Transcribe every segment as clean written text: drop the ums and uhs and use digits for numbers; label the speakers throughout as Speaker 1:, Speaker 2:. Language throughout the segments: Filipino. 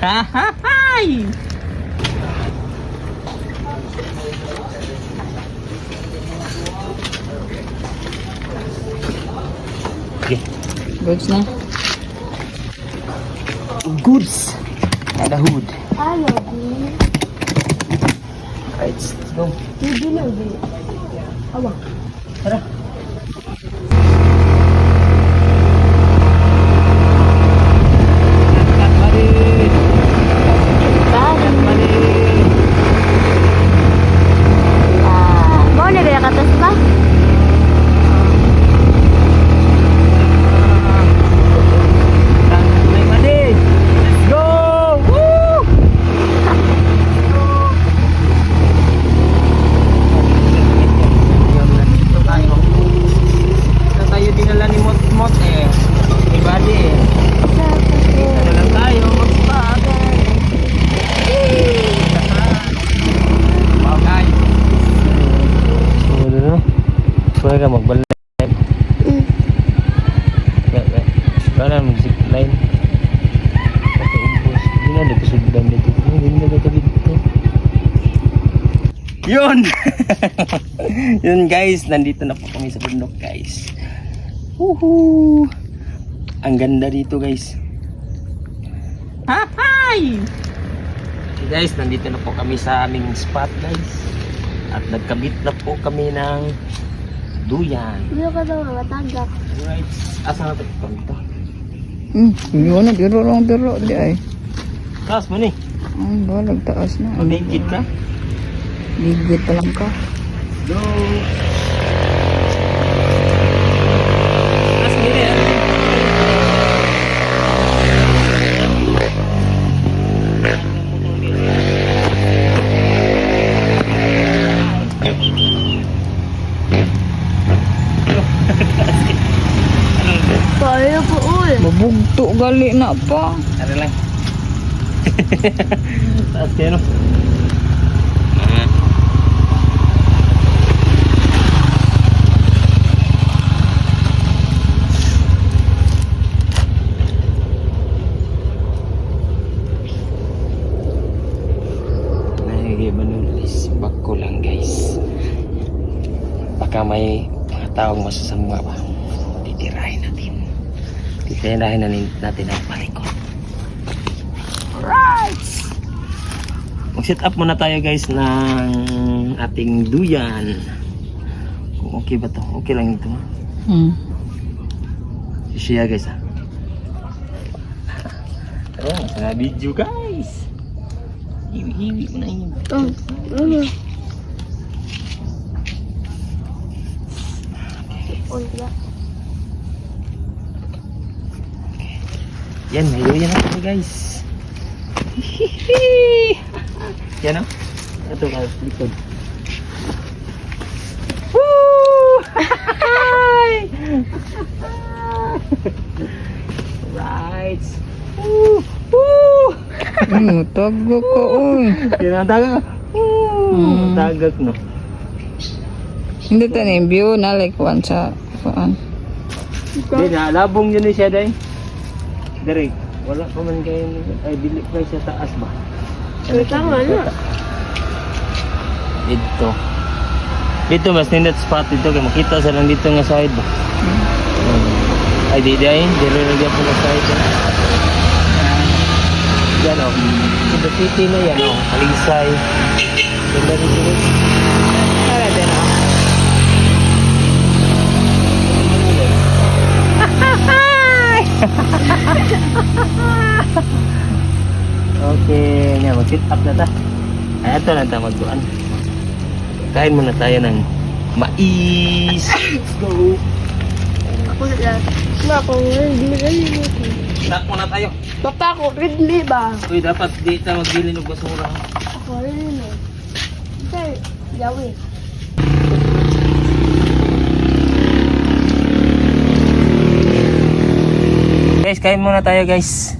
Speaker 1: Hahahay! Okay.
Speaker 2: Goods na.
Speaker 1: Goods. Ada hood.
Speaker 3: I love you.
Speaker 1: Right, let's go.
Speaker 3: You love it. Awa.
Speaker 1: Tara.
Speaker 3: Mau nih kayak kata apa?
Speaker 1: Let's go! Woo! Tayo dinala ni Mot eh. Ibadi eh. Dito na lang tayo mag-spot. Wow guys. Ano na? Pwede ka magbalik. Kaya mag-zipline. Pagkaubos. Hindi na nagkasugdan dito. Hindi na nagkasugdan. Yun! Yun guys, nandito na po kami sa bundok guys. Woohoo! Ang ganda dito guys. Hi! Okay guys, nandito na po kami sa aming spot guys. At nagkabit na po kami ng duyan.
Speaker 3: Hindi ka daw matagak.
Speaker 1: Alright, asa na ito kami ito?
Speaker 2: Yun na, biro lang biro. Di ay.
Speaker 1: Taas mo ni.
Speaker 2: Ang balag taas na.
Speaker 1: Mag-digit ka?
Speaker 2: Ligit pa lang ka.
Speaker 1: Go! Taas mo ni.
Speaker 3: Kaya po uy.
Speaker 2: Mabugto gali na pa.
Speaker 1: Tara lang. Taas kayo no? Manulis bako lang guys. Baka may mga taong masasama pa. Titirahin natin. Titirahin natin ang palikot. Alright! Mag-set up muna tayo guys ng ating duyan. Kung okay ba to? Okay lang ito. Siya guys ha. Oh, sa video guys. Hiwi-hiwi mo na yun. Yan, may duyan na ito guys. Yan o. Ito ka, likod. Woo! Right. Woo! Woo!
Speaker 2: Tago ka uy.
Speaker 1: Tinatagak. Tagak no.
Speaker 2: Hindi ta na yung view na like one sa kuan.
Speaker 1: Hindi na, labong yun siya day. Direk, wala pa man kayo. Ay, bilik kayo sa taas ba?
Speaker 3: Tama na.
Speaker 1: Dito. Dito mas nindot spot dito kaya makita sa lang dito nga side ba. Ay di ay, dire lagi po na side. Yan o. Sa city na yan o. Kalisay. Ganda dito guys.
Speaker 2: Para din ako.
Speaker 1: Okay, nga mag-sit up na ta. Ay, ito na ta magduan. Kain muna tayo ng mais. Let's go.
Speaker 3: Ako na. Ma, kung hindi rin.
Speaker 1: Start muna tayo.
Speaker 3: Papa ko, ridley ba?
Speaker 1: Uy, dapat di ta magbili ng basura.
Speaker 3: Ako rin eh. Sir, yawi.
Speaker 1: Guys, kain muna tayo guys.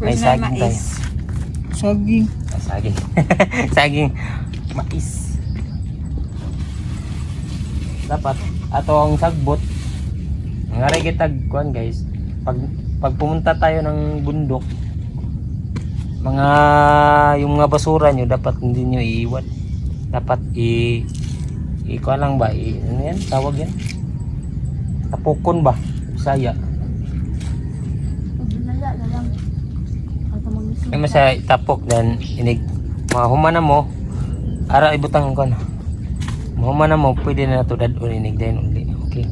Speaker 1: May
Speaker 2: Where's my
Speaker 1: saging
Speaker 2: mais?
Speaker 1: tayo.
Speaker 2: Saging.
Speaker 1: May saging. Saging. Mais. Dapat ato ang sagbot. Ngari kitag kuan guys. Pag pumunta tayo ng bundok, mga yung mga basura nyo dapat hindi nyo iiwan. Dapat ikuha lang ba? Ano yan? Tawag yan? Tapukon ba? Bisaya.
Speaker 3: Nala na lang. Ang mangising.
Speaker 1: Kaya masaya itapok then inig mahumana mo ara ibutang ko na. Mahumana mo pwede na ito dadon inig din uli. Okay.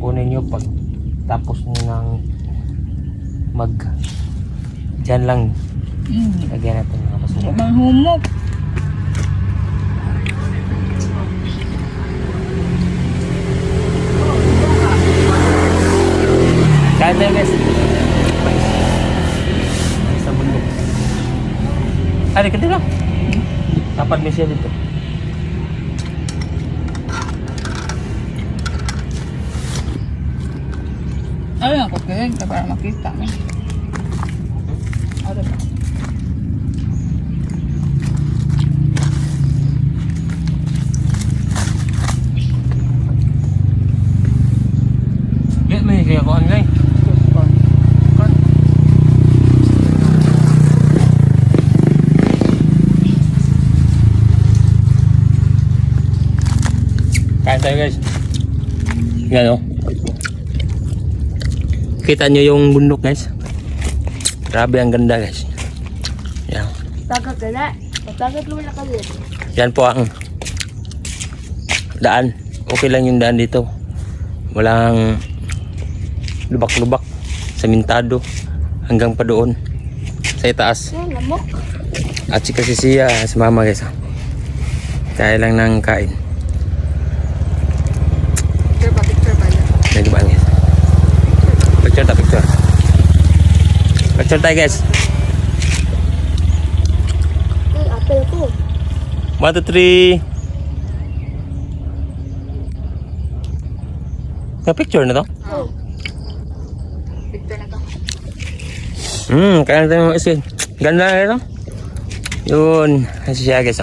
Speaker 1: Kunin nyo pag tapos nyo ng mag dyan lang lagyan natin mga basura.
Speaker 2: Mga humok.
Speaker 1: Kain tayo guys. Sa bundok. Ay, dito lang. Dapat may siya dito.
Speaker 2: Ano lang ko kilig para makita mo. Ano ba?
Speaker 1: Lihat may kaya ko online. Kain tayo guys. Yan o. Kita nyo yung bundok guys. Grabe ang ganda guys. Yan.
Speaker 3: Tagat ka na. Tagat mo na kami.
Speaker 1: Yan po ang daan. Okay lang yung daan dito. Walang lubak-lubak. Samintado. Hanggang pa doon. Sa itaas.
Speaker 3: Yan, lamok.
Speaker 1: At si kasi siya, si mama guys. Kaya lang ng kain.
Speaker 2: Picture ba yan?
Speaker 1: Lagi ba guys? Picture ta picture. Picture tayo guys.
Speaker 3: Ay, apel ko.
Speaker 1: 1, 2, 3. Sa picture na to?
Speaker 3: Oh.
Speaker 2: Picture na to.
Speaker 1: Kaya natin yung isin. Ganda na ito. Yun. Kasi siya guys.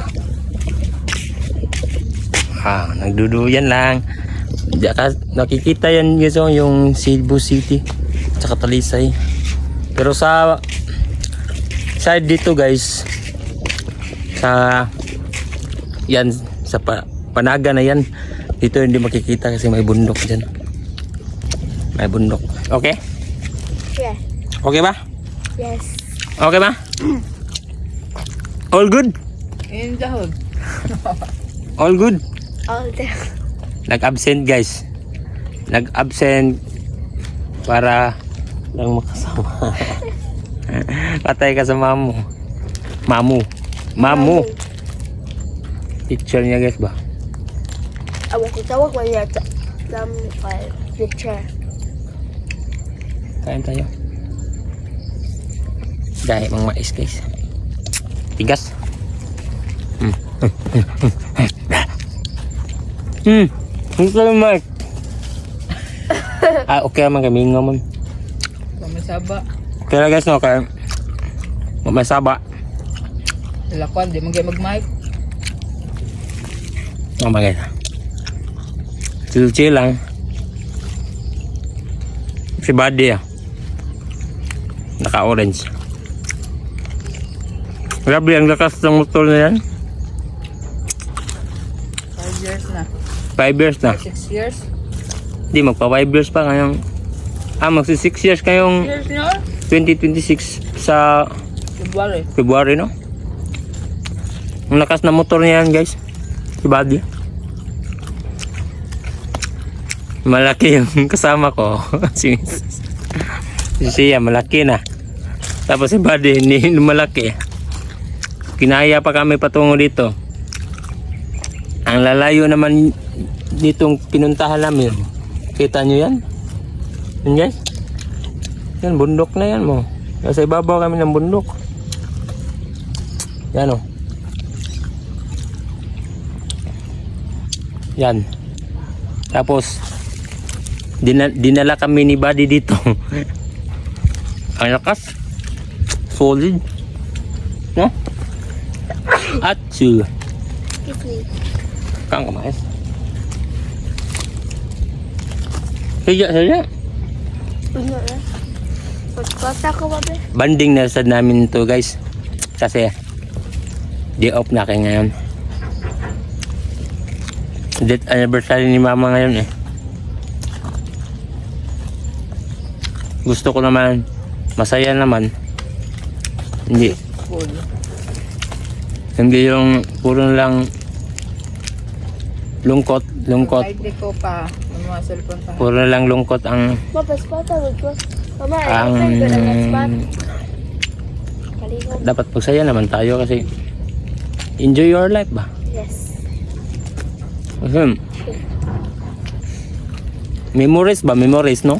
Speaker 1: Nagduduyan lang. Nakikita yan guys yung Cebu City. Tsaka Talisay. Pero sa side dito guys. Sa yan. Sa Panaga na yan. Dito hindi makikita kasi may bundok dyan. May bundok. Okay?
Speaker 3: Yeah.
Speaker 1: Okay ba?
Speaker 3: Yes.
Speaker 1: Okay ba? All good?
Speaker 2: In the hood.
Speaker 1: All good?
Speaker 3: All there.
Speaker 1: Nag-absent guys. Nag-absent para lang makasama. Patay ka sa mamu. Mamu. Picture niya guys ba?
Speaker 3: Awak ko tawag ko yata. Lam kay picture.
Speaker 1: Kain tayo. Dahil mga mais guys. Tigas. Gusto naman Mark. Okay naman kami nga man.
Speaker 2: Pamasaba.
Speaker 1: Okay na guys no kaya masaba.
Speaker 2: Lakwan, di man kayo mag-mic.
Speaker 1: Mga guys. Chill lang. Si Buddy naka-orange. Grabe ang lakas ng motor na yan.
Speaker 2: 5 years na.
Speaker 1: 5 years na.
Speaker 2: 6 years.
Speaker 1: Hindi, magpa 5 years pa ngayong magsi 6 years kayong 2026 sa February no? Ang lakas na motor niya yan guys. Si Buddy. Malaki yung kasama ko. Si Siya malaki na. Tapos si Buddy hindi malaki. Kinaya pa kami patungo dito. Ang lalayo naman ditong pinuntahan namin. Kita nyo yan? Yan guys? Yan, bundok na yan mo. Nasa ibabaw kami ng bundok. Yan o. Yan. Tapos, dinala kami ni Buddy dito. Ang lakas. Solid. No? Atsu.
Speaker 3: Kiss me.
Speaker 1: Kang kumain. Hiya.
Speaker 3: Ano na? Pagkata ko ba, be?
Speaker 1: Banding na sad namin to guys. Kasi day off na kayo ngayon. Death anniversary ni mama ngayon eh. Gusto ko naman masaya naman. Hindi.
Speaker 2: Full.
Speaker 1: Hindi yung puro lang lungkot.
Speaker 2: Ay, ko pa. Yung mga cellphone pa.
Speaker 1: Puro lang lungkot ang
Speaker 3: Mapaspat ako ko. Mama,
Speaker 1: ang
Speaker 3: ay, ko na spot. Kaligo.
Speaker 1: dapat pagsaya naman tayo kasi enjoy your life ba?
Speaker 3: Yes.
Speaker 1: Kasi memories ba? Memories, no?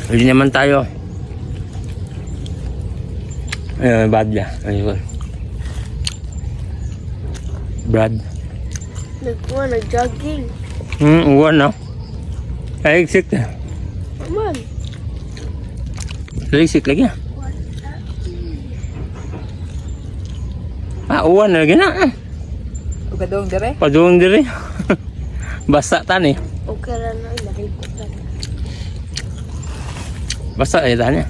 Speaker 1: Hindi naman tayo. Ayun, bad niya. Ayun. Brad.
Speaker 3: Nag-jogging.
Speaker 1: Uwan na. Ay, exit na.
Speaker 3: Man.
Speaker 1: Exit lagi na. Uwan na lagi na.
Speaker 2: Ugadong dire.
Speaker 1: Padung diri. Basa tan eh.
Speaker 3: Okay lang na. Nakikot lang.
Speaker 1: Basa eh tanya.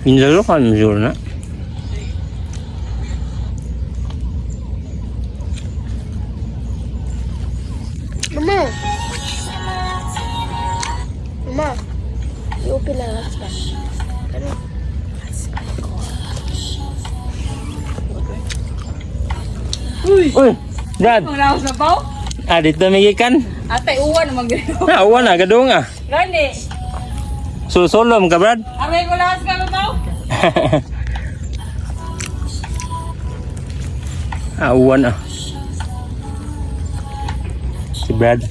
Speaker 1: Minjalo kan minjalo na.
Speaker 3: Mama. Mama. I-open lang ang spot. Ano?
Speaker 2: Uy!
Speaker 1: Uy, Brad.
Speaker 2: Wala ako sa baw?
Speaker 1: Dito may ikan.
Speaker 2: Ate, uwan naman ganito.
Speaker 1: Uwan na, gadong ah.
Speaker 2: Gani!
Speaker 1: Susulom ka, Brad.
Speaker 2: Aray ko lakas ka baw?
Speaker 1: Uwan ah. Si Brad.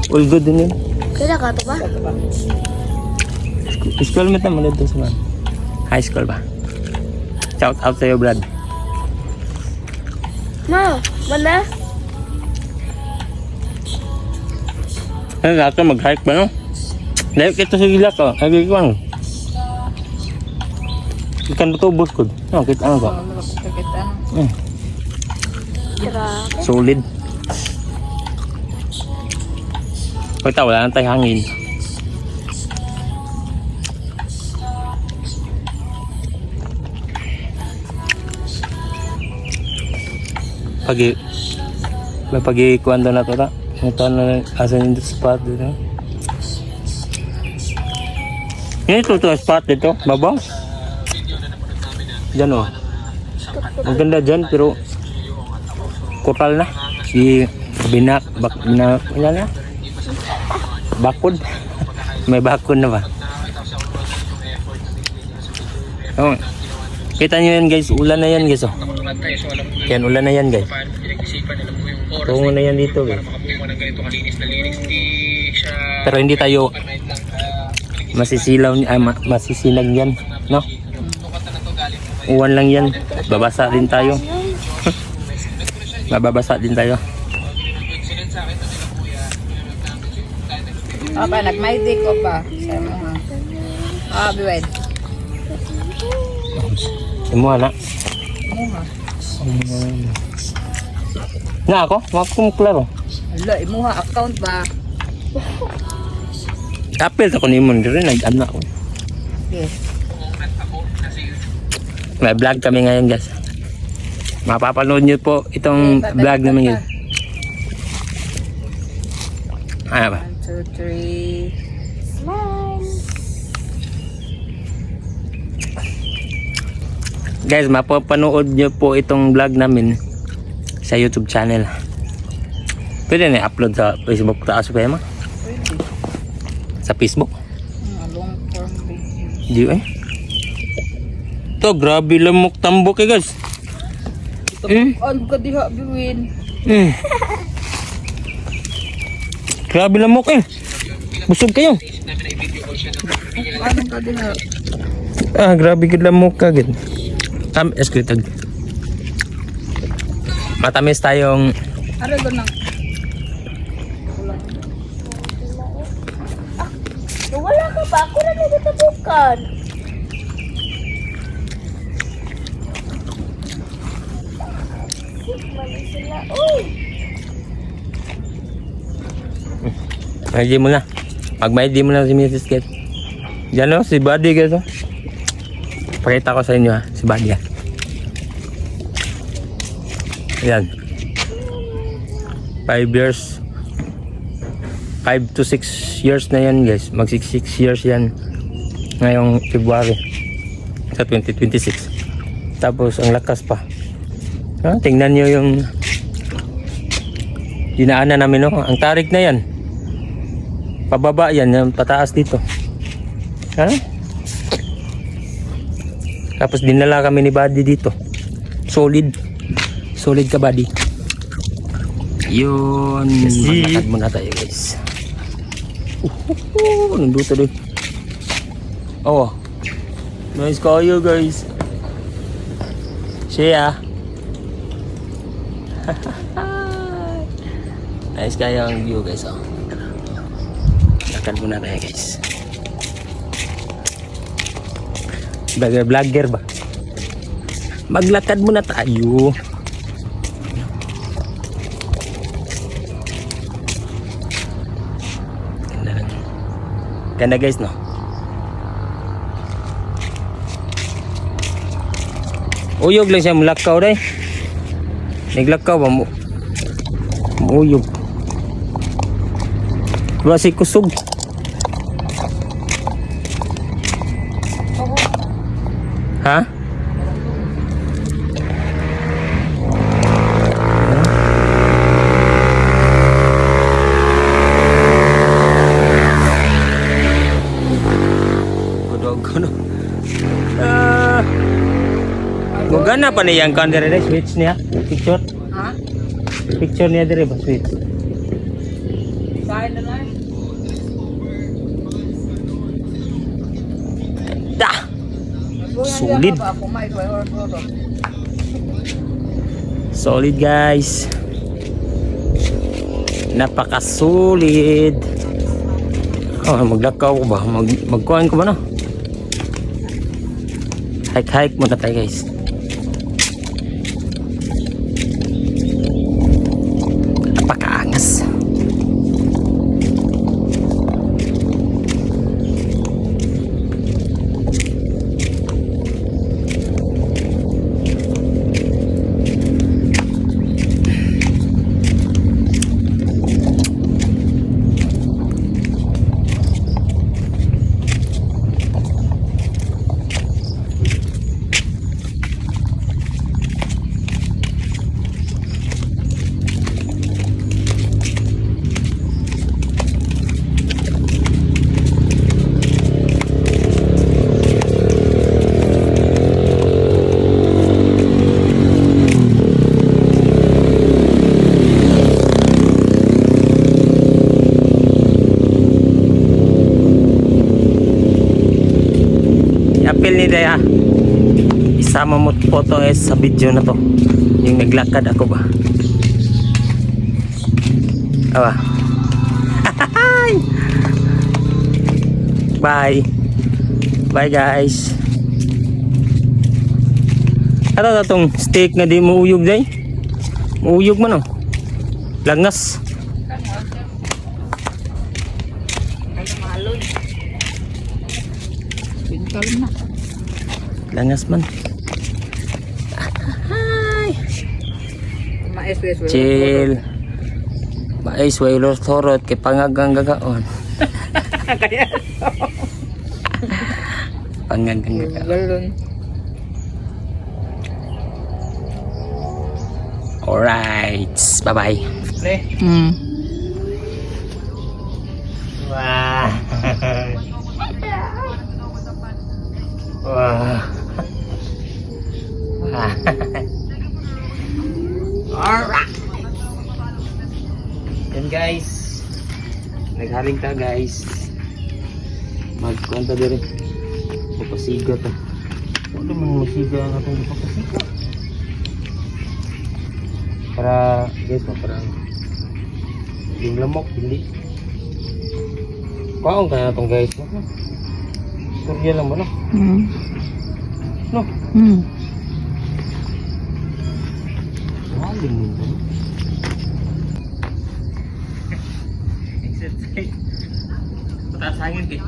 Speaker 1: All good din yun.
Speaker 3: Kaya ka ito ba?
Speaker 1: School mo naman dito sa man. High school ba? Shout out sa'yo, Brad.
Speaker 3: Ma, mana?
Speaker 1: Ano natin mag-hike ba, no? Dahil kita sa gila ko. Lagi ko ano. Ikan batubos ko. No, kita ano ba?
Speaker 2: Kita.
Speaker 3: Grabe.
Speaker 1: Solid. Pagka wala nang tayo hangin. Pag-ikuan doon na ito na. Ito na asan yung spot dito. Ito spot dito. Babaw. Diyan o. Ang ganda dyan pero kutal na. Binak. Ano na? Bakod. May bakod na ba? Oh. Kita nyo yan guys. Ulan na yan guys. Oh. Yan ulan na yan guys. Tungo na yan dito guys. Pero hindi tayo masisilaw masisinag yan, no? Uwan lang yan. Babasa din tayo. Mababasa din tayo.
Speaker 2: Apa, nag-mighty ko pa. Sa mga. Biwed.
Speaker 1: Imuha na.
Speaker 2: Imuha.
Speaker 1: Na ako? Makum klaro.
Speaker 2: Wala, imuha account ba?
Speaker 1: Kapil ako ni mo rin. Nag-ano ako.
Speaker 2: Yes.
Speaker 1: May vlog kami ngayon guys. Mapapanood nyo po itong vlog namin yun. Ano ba?
Speaker 2: 1, 2, 3.
Speaker 3: Smile.
Speaker 1: Guys, mapapanood nyo po itong vlog namin sa YouTube channel. Pwede na i-upload sa Facebook. Taas pa yun ma? Sa Facebook.
Speaker 2: Long form video.
Speaker 1: Di eh. Ito, grabe lamok tambok eh guys.
Speaker 2: Ano ka diha, biwin?
Speaker 1: Grabe lamok eh. Busog kayo.
Speaker 2: Ano ka diha?
Speaker 1: Grabe gid lamok ka gid. Eskritag. Matamis tayong
Speaker 2: Aray ko nang.
Speaker 3: Wala ka ba? Ako na nagtabukan. Mali sila. Uy!
Speaker 1: Mag-ID mo na. Mag-ID mo na si Mrs. Kate. Diyan o, si Buddy guys o. Pakita ko sa inyo ha, si Buddy ha. Ayan. 5 years. 5 to 6 years na yan guys. Mag 6 years yan. Ngayong February. Sa 2026. Tapos ang lakas pa. Ha? Tingnan nyo yung dinaanan namin no. Ang tarik na yan. Pababa yan. Yung pataas dito. Ha? Tapos dinala kami ni Buddy dito. Solid. Solid ka Buddy. Yun. Maglakad muna tayo guys. Nandito doon. Oh. Nice kayo guys. Siya. Nice kayo ang view guys. Oh. Lakad muna tayo guys. Vlogger ba? Maglakad muna tayo. Ganda lang. Ganda guys no. Uyog lang siya mulakaw day. Naglakaw ba mo? Uyog. Wala si kusog. Ha? Godog ko no. Gugana pa niyang camera dai switch niya. Picture.
Speaker 2: Ha?
Speaker 1: Picture niya dire ba switch.
Speaker 2: Saan na lang?
Speaker 1: Da. Solid. Solid guys. Napaka-solid. Oh, maglakaw ko ba? Magkuhan ko ba no? Hike muna tayo guys. Napakaangas. Apil ni Daya. Isama mo po to sa video na to. Yung naglakad ako ba? Awa. Bye. Bye guys. Ano na tong steak na di mo uyog day? Muuyog man oh. Langas.
Speaker 2: Pintal na.
Speaker 1: Langas man.
Speaker 2: Ma-espresso.
Speaker 1: Chill. Mais wailor thorot kay pangagang gagaon. Pangagang gagaon.
Speaker 2: Galon.
Speaker 1: Alright. Bye-bye. Wah. Wah. Wah. Alright. Yan guys. Naghaling ta guys. Magkwanta dire. Papasiga ta. Ano man masiga ang atong papasiga? Para guys, parang yung lamok hindi. Kaon kaya itong guys. Surya lang ba no? No? Maling mo ba? Exercise. Pataasagin kay.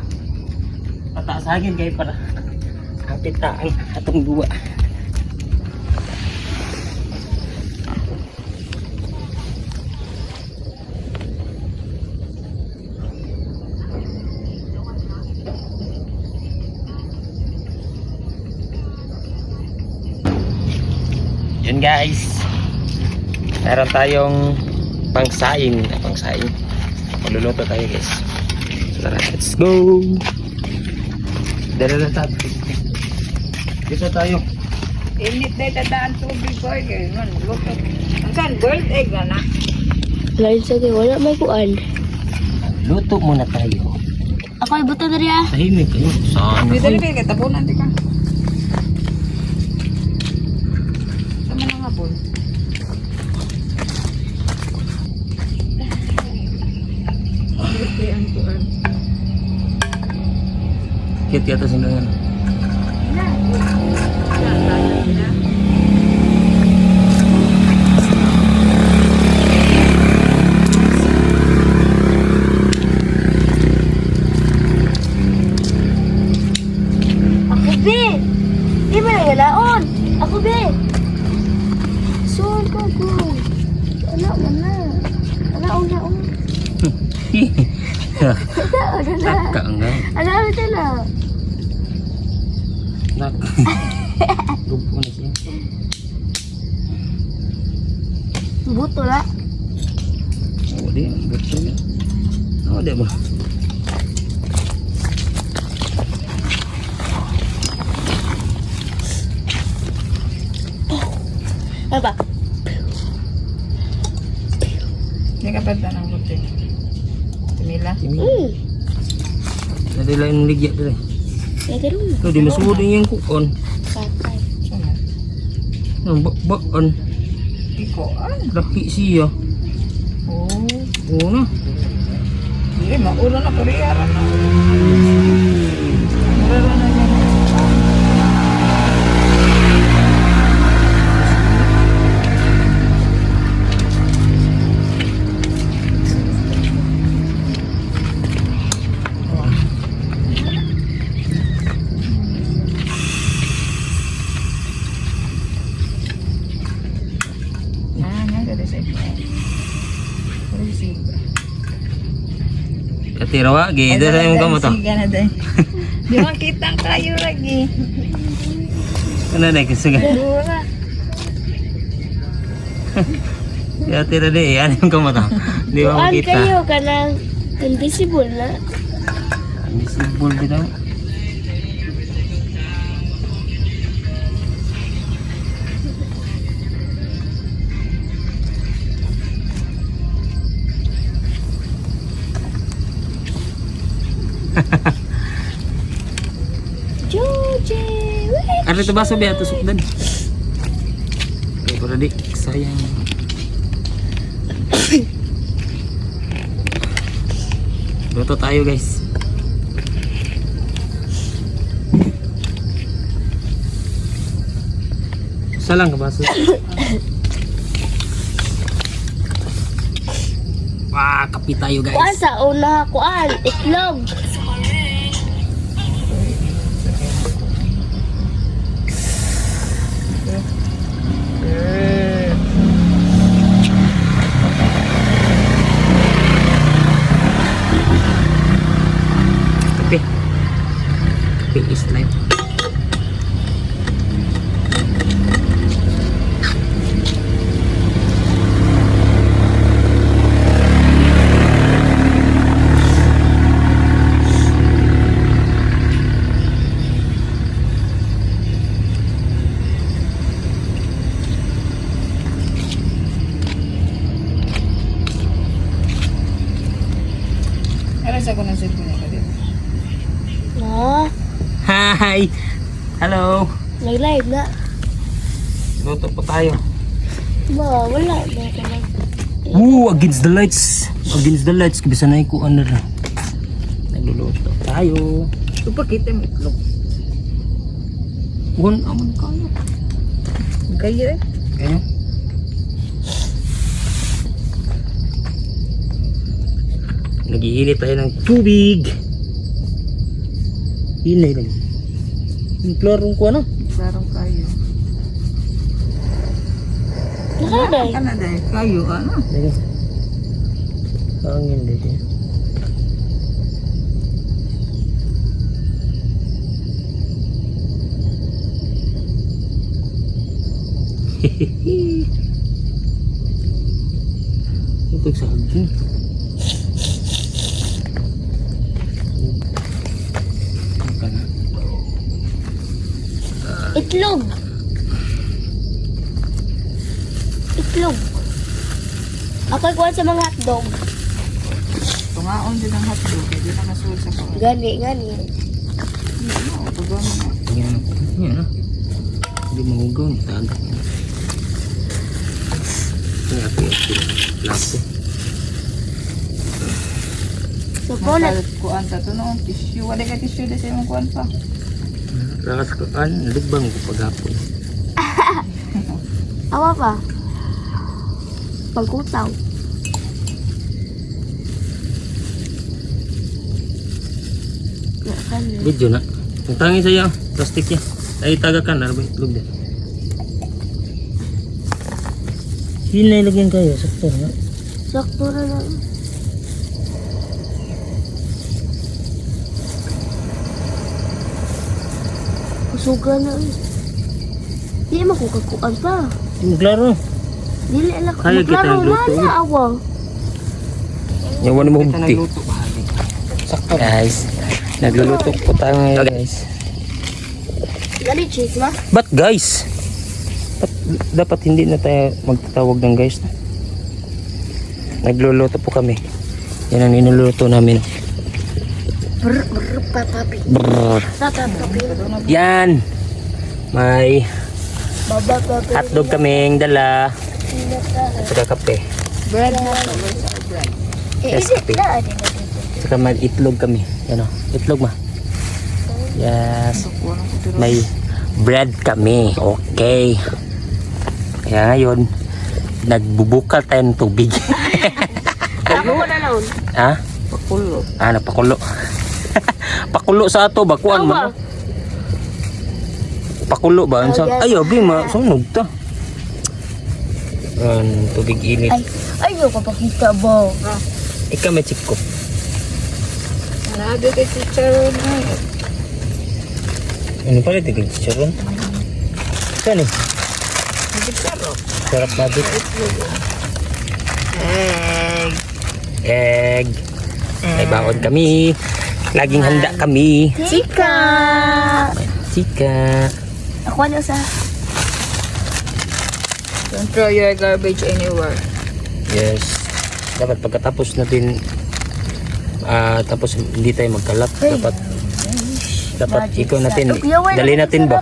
Speaker 1: Pataasagin kay para hapit ta ang atong duwa. Yun guys, meron tayong pangsaing. Magluluto tayo guys. So tara, let's go. Dala na tayo. Dito tayo.
Speaker 2: Init na itadaan tubig ko. Ganyan. Luto. Ang saan? Boiled egg na na.
Speaker 3: Lain sa kayo, wala may kuan.
Speaker 1: Luto muna tayo.
Speaker 3: Ako ay buta na rin ah.
Speaker 1: Tahimik kayo. Saan
Speaker 2: Hindi
Speaker 1: ako?
Speaker 2: dali ba? Tapunan di ka. Sama na nga bol.
Speaker 1: Kit yata sindangan.
Speaker 3: Ako be! Di ba na galaon? Ako be! Suon ko ko. Anak mo na. Anak mo na.
Speaker 1: Taka nga.
Speaker 3: Anak mo na.
Speaker 1: Nak. Lupo na siya.
Speaker 3: Buto la.
Speaker 1: Oh, di. Buto niya. Oh, di ba?
Speaker 3: Ano ba?
Speaker 2: Hindi ka pa ng buti. Tumila.
Speaker 1: Tadi lain ligya dere.
Speaker 3: Ya ganun.
Speaker 1: No, di masudin yung kukon.
Speaker 3: Patay.
Speaker 2: Sunod.
Speaker 1: Nang bakbaan.
Speaker 2: Ikoan.
Speaker 1: Laki siya.
Speaker 2: Oh.
Speaker 1: Oo na.
Speaker 2: Hindi, maulo na kuriyara na. Murara na yan.
Speaker 1: Katirawa, gida sa yung gamot to.
Speaker 2: Sige na din. Di makita kayo lagi.
Speaker 1: Ano na, kasuga.
Speaker 2: Dura.
Speaker 1: Katira di, ano yung gamot to? Di ba
Speaker 3: Kuan
Speaker 1: makita?
Speaker 3: kayo kanang invisible na.
Speaker 1: Visible bitaw.
Speaker 3: Joje.
Speaker 1: Ano ito baso biya? Tusok dan. Okay, para di, sayang. Luto tayo guys. Isa lang ka baso. Wah, kapi tayo
Speaker 3: Kuan
Speaker 1: guys.
Speaker 3: sa una kuan itlog.
Speaker 1: Kapi. Kapi is life.
Speaker 2: Aras ako ng cellphone ko dito.
Speaker 3: Na,
Speaker 1: Hi! Hello!
Speaker 3: nag-live na.
Speaker 1: Luto po tayo.
Speaker 3: Ba, wala na ka lang.
Speaker 1: Woo! Against the lights! Against the lights. Kabisa na yung ano na. Nagluluto tayo.
Speaker 2: Ito pa kita mo itlog.
Speaker 1: One aman kayo.
Speaker 2: Gaya eh.
Speaker 1: Kaya? Nag-iinit tayo ng tubig. Hinay lang. Yung klarong ko ano?
Speaker 2: Sarong kayo.
Speaker 3: Nakaday.
Speaker 2: Ano dahil? Kayo, ano?
Speaker 1: Lagi. Hangin din. Ito sa hagin.
Speaker 3: Itlog. Itlog. Ako'y kuha sa mga hotdog.
Speaker 2: Tungaon din ang hotdog. Hindi na masul sa ko.
Speaker 3: Gani.
Speaker 2: Oo, pagod mo.
Speaker 1: Yan. Yan ah. Hindi mahugaw. Tagak. Ini api lapo.
Speaker 3: So, ponat.
Speaker 2: Kuan sa to noong tissue. Wala ka tissue na sa imong kuan pa.
Speaker 1: Rakas ko ligbang ko paghapon.
Speaker 3: Awa pa. Pagkutaw.
Speaker 1: Video na. Ang tangi saya plastik ya. Ay tagakan na ba itlog din. Hinay lagyan kayo sakto na.
Speaker 3: Sakto na lang. Kusuga na. Di mo kukakuan pa.
Speaker 1: Yung klaro.
Speaker 3: Dili lang.
Speaker 1: Kaya kita
Speaker 3: Maklaro
Speaker 1: nagluto,
Speaker 3: man na awa.
Speaker 1: Yung wala mo
Speaker 2: Kita
Speaker 1: hubti.
Speaker 2: nagluto bahagi.
Speaker 1: Sakto guys. Nagluluto po tayo ngayon guys.
Speaker 3: Dali cheese ma.
Speaker 1: But guys, dapat hindi na tayo magtatawag ng guys. Nagluluto po kami. Yan ang inuluto namin.
Speaker 3: Brr papi.
Speaker 1: Brrr.
Speaker 3: Tata papi.
Speaker 1: Yan. May
Speaker 3: Baba papi.
Speaker 1: hotdog kaming dala. At saka kape.
Speaker 2: Bread na to. Where's our bread?
Speaker 1: Yes, kape. Saka may itlog kami. Yan o. Itlog ma. Yes.
Speaker 2: Kuha ng kutiro.
Speaker 1: May bread kami. Okay. Kaya ngayon, nagbubukal tayo ng tubig.
Speaker 3: Ako ko na lang.
Speaker 1: Ha?
Speaker 2: Pakulo.
Speaker 1: Ah, napakulo. Pakulo sa ato ba? Kuan mo?
Speaker 3: Awa.
Speaker 1: Pakulo ba? Ay, abi, sunog ta. Tubig init.
Speaker 3: Ay, ayaw ka pakita ba?
Speaker 1: Ikaw may chiko.
Speaker 2: Nado kay chicharon na.
Speaker 1: Ano pala tigil chicharon? Saan eh?
Speaker 2: Chicharon.
Speaker 1: Sarap na dito.
Speaker 2: Egg.
Speaker 1: Egg. May baon kami. Laging handa kami.
Speaker 3: Chika!
Speaker 1: Chika.
Speaker 3: Ako ano sa...
Speaker 2: Don't throw your garbage anywhere.
Speaker 1: Yes. Dapat pagkatapos natin tapos hindi tayo magkalat. Dapat ikaw natin. Dali natin ba?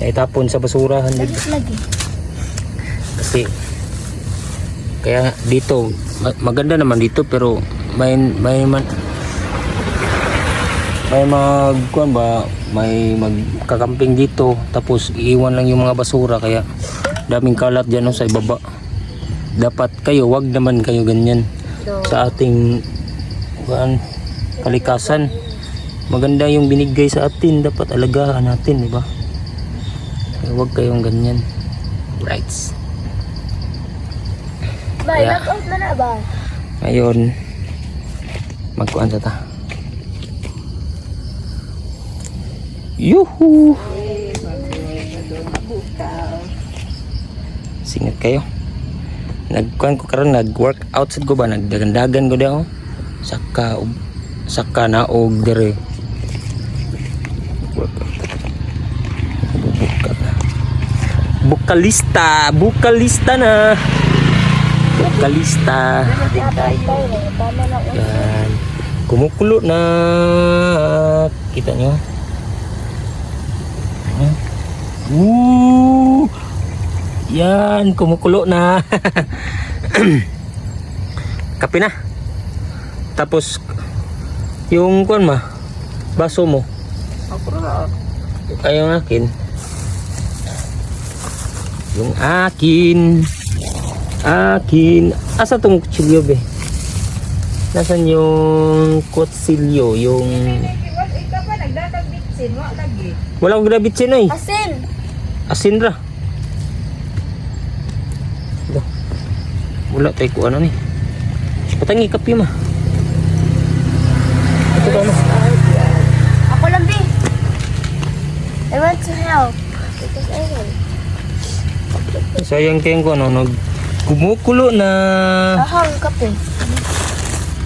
Speaker 1: Itapon sa basurahan dito.
Speaker 3: Lagi.
Speaker 1: Kasi kaya dito maganda naman dito pero may magkuan ba, may magkakamping dito tapos iiwan lang yung mga basura kaya daming kalat diyan sa ibaba. Dapat kayo, wag naman kayo ganyan sa ating kalikasan. Maganda yung binigay sa atin, dapat alagaan natin, di ba? Wag kayong ganyan. Right.
Speaker 3: Bye,
Speaker 1: Yeah.
Speaker 3: knock out na na ba?
Speaker 1: Ngayon, magkuhan sa ta. Yuhu! Singit kayo. Nagkuhan ko karon, nag-workout sad ko ba, nagdagandagan ko daw. Saka naog dire. Bukalista na. Bukalista. Yan. Kumukulo na. Kita nyo. Yan, kumukulo na. Kape na. Tapos yung kuan ma, baso mo. Ay, yung akin. Yung akin. Asa tong kutsilyo be? Nasaan yung kutsilyo? Yung
Speaker 2: Asin, wala lagi.
Speaker 1: Walang grabitsin ay.
Speaker 3: Asin.
Speaker 1: Asin ra. Ito. Wala tayo ko ano ni. Patangi kape ma. Ito ba no?
Speaker 3: Ako lang, B. I want to help. Because I want.
Speaker 1: Sayang kayong ko ano, gumukulo na.
Speaker 3: Ahang kape.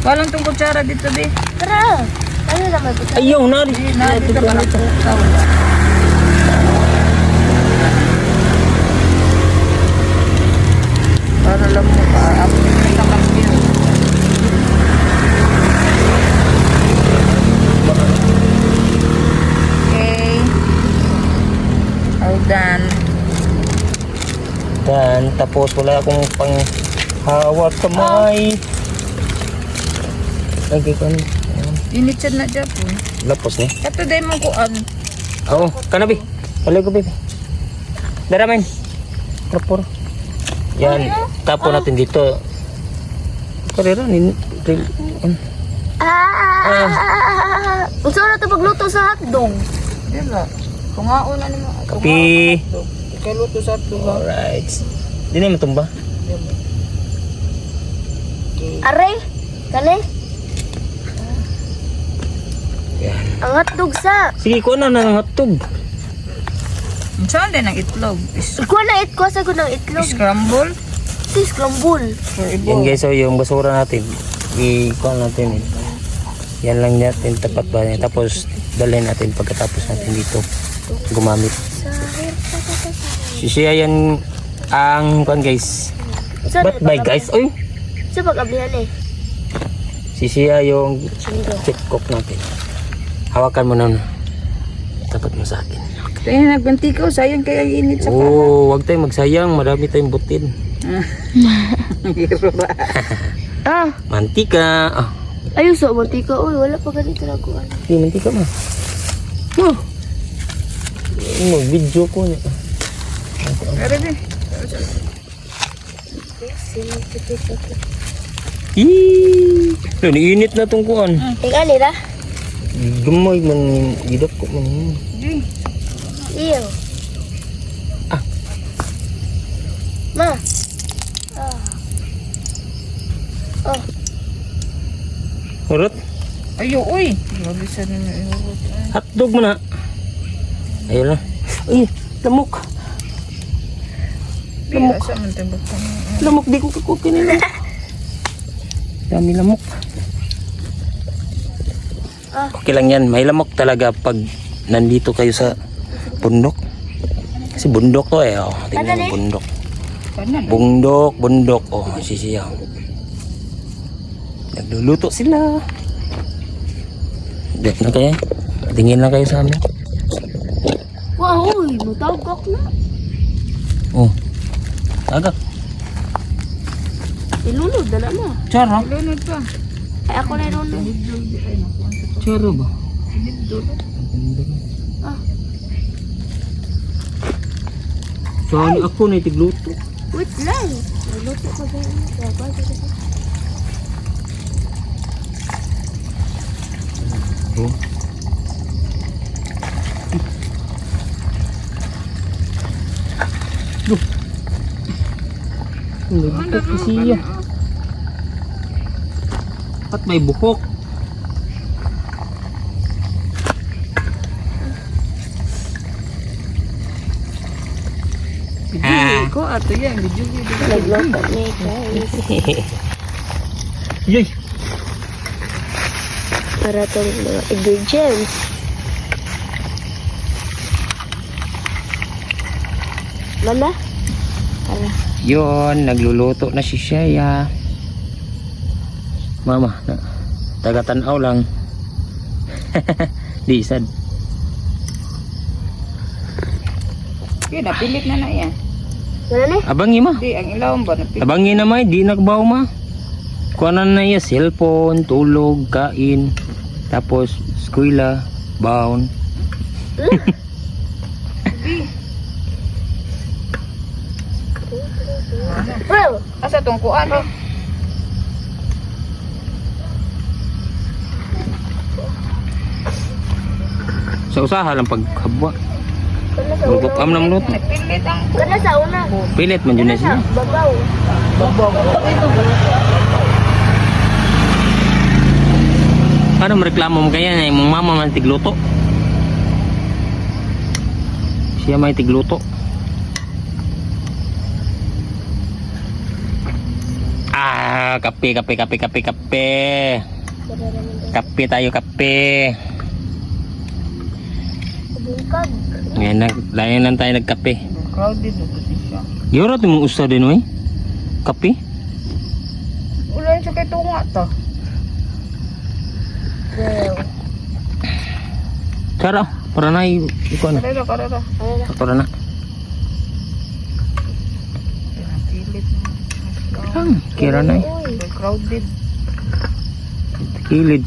Speaker 2: Walang tong kutsara dito, di.
Speaker 3: Tara. Ano naman ito?
Speaker 1: Ayaw na.
Speaker 2: Na, dito pa lang. Para lang mo pa. Ako yung kamakil. Okay. All done.
Speaker 1: Dan, tapos wala akong pang hawak kamay. Lagi ko ano.
Speaker 2: Init siya na dyan po.
Speaker 1: Lapos ni.
Speaker 2: Kato day mo kuan.
Speaker 1: Oo, kanabi. Palay ko baby. Daramin. Rapor. Yan, tapo natin dito. Karera ni.
Speaker 3: Unsa na ito pagluto sa hotdog?
Speaker 2: Di ba? Kungaon na nimo.
Speaker 1: Kapi.
Speaker 2: Ikaluto sa ito ba?
Speaker 1: Alright. Di na matumba.
Speaker 3: Are? Kani?
Speaker 1: Yan.
Speaker 3: Ang hotdog sa.
Speaker 1: Sige, kuha na ng hotdog.
Speaker 2: Saan din ang itlog?
Speaker 3: Ikuha na ko sa ko ng itlog.
Speaker 2: Scramble?
Speaker 3: Si scramble.
Speaker 2: For
Speaker 1: Yan guys, so yung basura natin, i-kuha natin. Yan lang natin tapat ba niya. Tapos dalhin natin pagkatapos natin dito gumamit. Siya yan ang kuan guys. Ba't by guys? Oy!
Speaker 3: Sa pag-ablihan eh.
Speaker 1: Siya yung chip cook natin. Hawakan mo na. Tapat mo sa akin.
Speaker 2: Kaya nagbantikaw, sayang kaya init sa
Speaker 1: Oo, wag tayong magsayang. Marami tayong butin.
Speaker 2: Hiro ba?
Speaker 3: Ah,
Speaker 1: Mantika. Ah,
Speaker 3: ayun sa mantika. Uy, wala pa ganito na kuha.
Speaker 1: di mantika ma. Oh. Mag-video ko niya.
Speaker 2: Pero di.
Speaker 1: Ih, init na tong kuan.
Speaker 3: Tingnan nila.
Speaker 1: Gamay man gidap ko man.
Speaker 2: Di.
Speaker 3: Iyo.
Speaker 1: Ah.
Speaker 3: Ma. Ah. Oh.
Speaker 1: Urot,
Speaker 2: Ayo, uy. Grabe sa nila.
Speaker 1: hotdog mo na. Ayun na. Uy, lamok.
Speaker 2: Lamok. Asa man tayo bukang.
Speaker 1: Lamok di ko kakukin nila. Dami lamok.
Speaker 3: Ah.
Speaker 1: Okay lang yan. May lamok talaga pag nandito kayo sa bundok. Kasi bundok to eh. Oh. Tingnan mo bundok.
Speaker 2: Kanan.
Speaker 1: Bundok. Oh, sisiyaw. Nagluluto sila. Dek na kayo. Tingin lang kayo sa amin.
Speaker 3: Wow, uy, matawag na.
Speaker 1: Oh. Agak.
Speaker 3: Ilunod na na.
Speaker 1: Chara.
Speaker 2: Lunod pa.
Speaker 3: Ay, ako na ilunod.
Speaker 1: Chara ba?
Speaker 3: Ah.
Speaker 1: Saan ako na itigluto?
Speaker 3: Wait lang. Naluto ka ba?
Speaker 1: Oh. Duh. Nagbuhok si siya. At may buhok.
Speaker 2: Bidyo ko ato yan. Bidyo ko.
Speaker 3: Nagluto ni guys.
Speaker 1: Yay!
Speaker 3: Para itong mga ingredients. Mama? Para.
Speaker 1: Yon, nagluluto na si Shea. Mama, taga-tanaw lang. Di sad.
Speaker 2: Okay, napilit na yan.
Speaker 3: Ano na?
Speaker 1: Abangi ma.
Speaker 2: Di, ang ilawang ba napilit?
Speaker 1: Abangi na may, di nagbaw ma. Kuanan na iya, cellphone, tulog, kain, tapos eskwela, baon.
Speaker 3: Bro!
Speaker 2: Asa tong kuan?
Speaker 1: Sa usaha lang paghabwa.
Speaker 3: Kana sa
Speaker 1: Magupam
Speaker 3: una.
Speaker 1: na mulot.
Speaker 2: Pilit ang
Speaker 3: Kana sa una.
Speaker 1: Pilit man dyan na
Speaker 3: Sa
Speaker 1: siya.
Speaker 3: babaw.
Speaker 2: babaw. Ito ba?
Speaker 1: Ano mareklamo mo kaya na yung mama man tigluto? Siya may tigluto. Ah, kape. Kape tayo, kape.
Speaker 3: Bungkag.
Speaker 1: Ngayon, layan lang tayo nagkape.
Speaker 2: Crowded o kasi siya.
Speaker 1: Yorot mong usa din, oy. Kape?
Speaker 2: Ulan siya kay tunga to.
Speaker 3: Well.
Speaker 1: Cara, para na ikaw na.
Speaker 2: Karera.
Speaker 3: Ano na?
Speaker 1: Para na.
Speaker 2: Pilit
Speaker 1: Kira na.
Speaker 3: Uy.
Speaker 2: crowded.
Speaker 1: Kilid.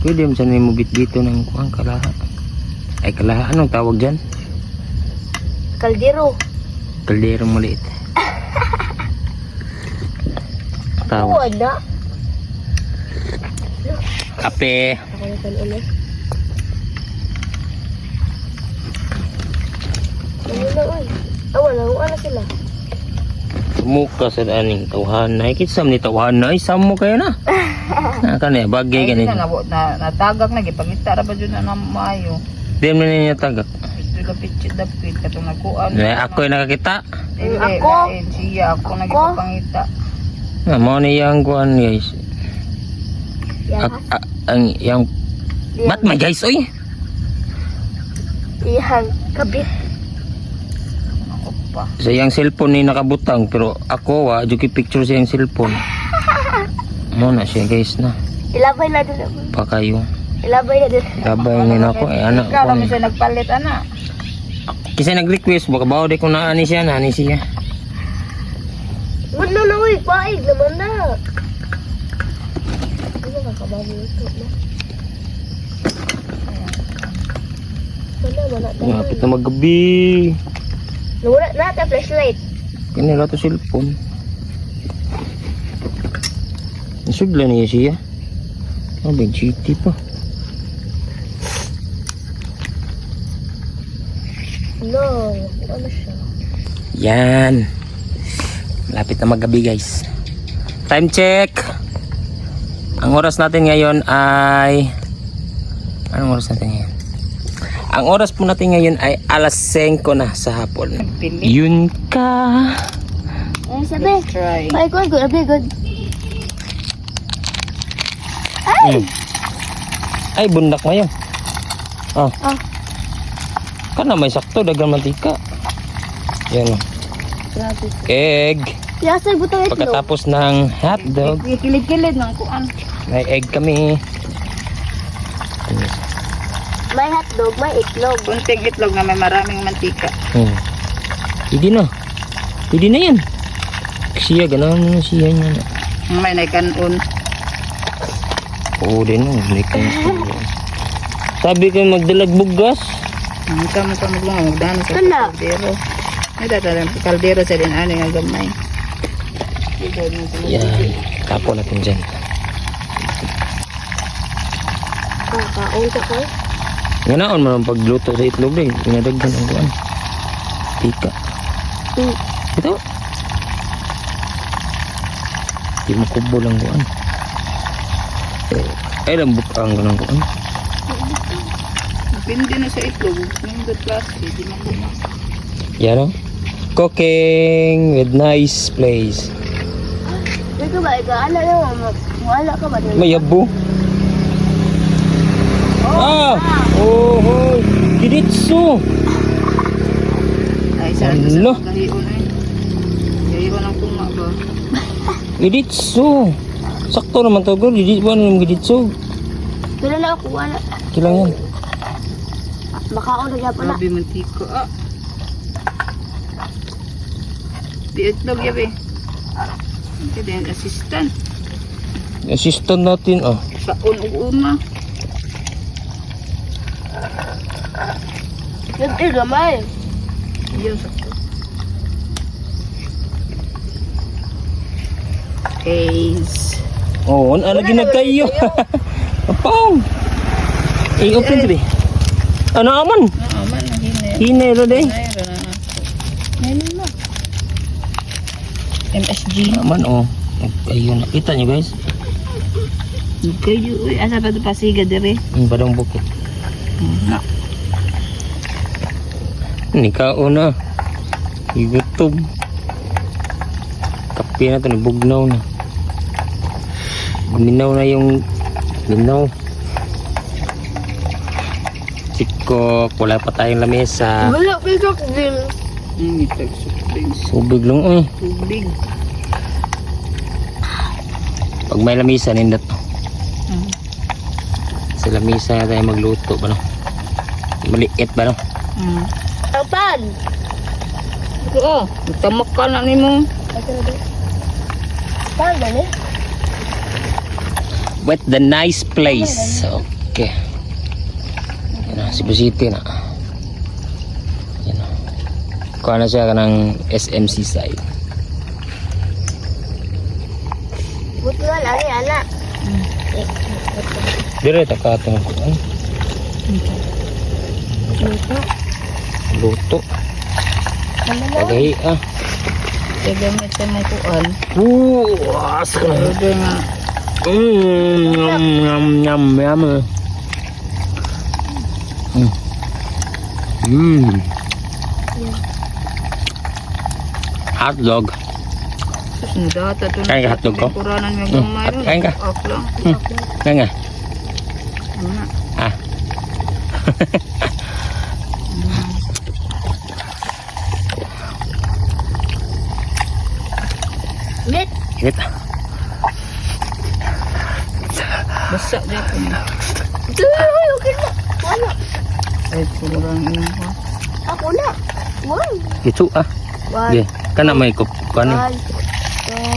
Speaker 1: Pwede mo sana mo bit-bito ng kuang kalaha. Ay, kalaha. Anong tawag dyan?
Speaker 3: Kaldero.
Speaker 1: Kaldero maliit. Tawag.
Speaker 3: Wala.
Speaker 1: Kape.
Speaker 3: Ako na tan ulit. Ano na uy? Wala. Ano sila?
Speaker 1: Muka sa aning tawhanay. Kitsam ni tawhanay. Sam mo kayo na. Kanya, bagay
Speaker 2: Ay,
Speaker 1: ganito.
Speaker 2: na natagak na gipangita ra ba jud na maayo.
Speaker 1: Di mo niya tagak.
Speaker 2: Ito ka pitchit dapit katong nakuan.
Speaker 1: Ako yung nakakita.
Speaker 2: Dili,
Speaker 3: Ako?
Speaker 2: lain siya ako nagipangita.
Speaker 1: Mo ni yang kuan guys.
Speaker 3: Yan.
Speaker 1: Ang yang ba't may guys oy?
Speaker 3: Yan. Kabit.
Speaker 2: Ako pa.
Speaker 1: Sa yang cellphone ni nakabutang pero ako wa juki picture sa yang cellphone. Mo na siya guys na.
Speaker 3: Ilabay na din.
Speaker 1: Pa kayo.
Speaker 3: Ilabay na din.
Speaker 1: Gabay ni nako eh anak
Speaker 2: Ikaw
Speaker 1: ko.
Speaker 2: lang siya nagpalit ana.
Speaker 1: Kasi nag-request baka bawo di ko na ani siya.
Speaker 3: Wala na uy. Paig naman na. Ano kakabago ito na? Wala.
Speaker 1: Lapit na maggabi.
Speaker 3: Nawala na ata flashlight.
Speaker 1: Kanila to cellphone. Nasudla niya siya. Oh, big GT pa.
Speaker 3: No. Ano siya?
Speaker 1: Yan. Lapit na maggabi guys. Time check. Ang oras natin ngayon ay... Anong oras natin ngayon? Ang oras po natin ngayon ay alas 5 na sa hapon.
Speaker 2: Pilit.
Speaker 1: Yun ka.
Speaker 3: Ay, sabi.
Speaker 2: Try.
Speaker 3: Ay, good.
Speaker 1: Ay, bundak ngayon. Ah.
Speaker 3: Ah.
Speaker 1: Kana may sakto, dagang mantika. Yan o.
Speaker 3: Grabe.
Speaker 1: Egg.
Speaker 3: Yasay butang itlog.
Speaker 1: Pagkatapos ng hotdog,
Speaker 2: Kilid-kilid ng kuan.
Speaker 1: may egg kami.
Speaker 3: May hotdog, may itlog.
Speaker 2: Kunting itlog na may maraming mantika.
Speaker 1: Hindi na. Hindi na yan. Siya, ganahan mo na siya niya.
Speaker 2: May naikan-on.
Speaker 1: Oo din o. Sabi ko magdalag bugas.
Speaker 2: Ang kamo ka magdano sa
Speaker 3: Kana.
Speaker 2: kaldero. May dadalang kaldero sa din ani nga gamay.
Speaker 1: Yan. Tapo natin dyan.
Speaker 3: Kakaon ka ko.
Speaker 1: Ganaon mo ang pagluto sa itlog rin. Inadagdan ang kuwan. Tika. Ito. Di mo kubo lang kuwan. Ay lambot ang ganang kuwan.
Speaker 2: Depende na sa itlog. Yung good klase, di makuma.
Speaker 1: Yan o. Cooking with nice place.
Speaker 3: Dito ba, ikaala na mo. Wala ka ba dito?
Speaker 1: May yabo. Ah! Oh, oh. Diretso.
Speaker 2: Ay, saan
Speaker 1: Hello.
Speaker 2: sa kahiyon eh. Kahiyon ang kuma ba?
Speaker 1: Diretso. Sakto naman to girl. Diretso.
Speaker 3: Wala na ako, wala.
Speaker 1: Kilang yan.
Speaker 3: Makaon na niya pala.
Speaker 2: Grabe mantika. Ah. Di itlog yabi. Hindi din assistant.
Speaker 1: Assistant natin ah.
Speaker 2: Sa una.
Speaker 3: Hindi, gamay.
Speaker 2: Iyon sa case.
Speaker 1: Oh, ano lagi nagkayo? Apong. Eh, open sabi. Ano aman?
Speaker 2: Man, hinay.
Speaker 1: Hinay ro day.
Speaker 2: Mayroon na ako. Mayroon na. MSG.
Speaker 1: Aman oh. Ayun, nakita niyo guys.
Speaker 2: Kayo, asa pa ito pasiga dire?
Speaker 1: Ang badong bukit.
Speaker 2: Na.
Speaker 1: Nikao na. Igutom. Kape na ito, nabugnaw na. Minaw na yung minaw. Sikok, wala pa tayong lamesa.
Speaker 3: Wala pa yung cocktail.
Speaker 2: Hindi tagsubig.
Speaker 1: Subig lang eh.
Speaker 2: Tubig.
Speaker 1: Pag may lamesa, nindot.
Speaker 2: Hmm.
Speaker 1: Sa lamesa na tayo magluto ba no? Maliit ba no?
Speaker 2: Hmm.
Speaker 3: Kapan?
Speaker 2: Oo, tamak ka na ni mo.
Speaker 3: Kapan ba ni?
Speaker 1: What the nice place. Okay. Yan na, Cebu City na. Yan na. Kuha na siya ka ng SMC side.
Speaker 3: Buti nga lagi, anak.
Speaker 1: Dire, takatong ko. Ay,
Speaker 3: Luto.
Speaker 1: luto.
Speaker 3: Ano na?
Speaker 1: Tagay ah.
Speaker 2: Gagamit sa mga kuan.
Speaker 1: Asa na.
Speaker 2: Pwede nga.
Speaker 1: Yum, yum, yum, yum. Hotdog.
Speaker 2: Data ito
Speaker 1: Kain ka hotdog ko?
Speaker 2: Kuranan may
Speaker 1: Hmm,
Speaker 2: gamay nun.
Speaker 1: kain ka?
Speaker 2: Ako lang.
Speaker 1: Kaya nga.
Speaker 2: Ano?
Speaker 1: Ah.
Speaker 3: Lit.
Speaker 1: Init.
Speaker 2: Basa dyan ko.
Speaker 3: Ay, okay na. Wala.
Speaker 2: Ay, kurang ino ko.
Speaker 3: Ako na. One.
Speaker 1: Gitu ah.
Speaker 3: One.
Speaker 1: Ge, kana may kup kani.
Speaker 3: One. Two.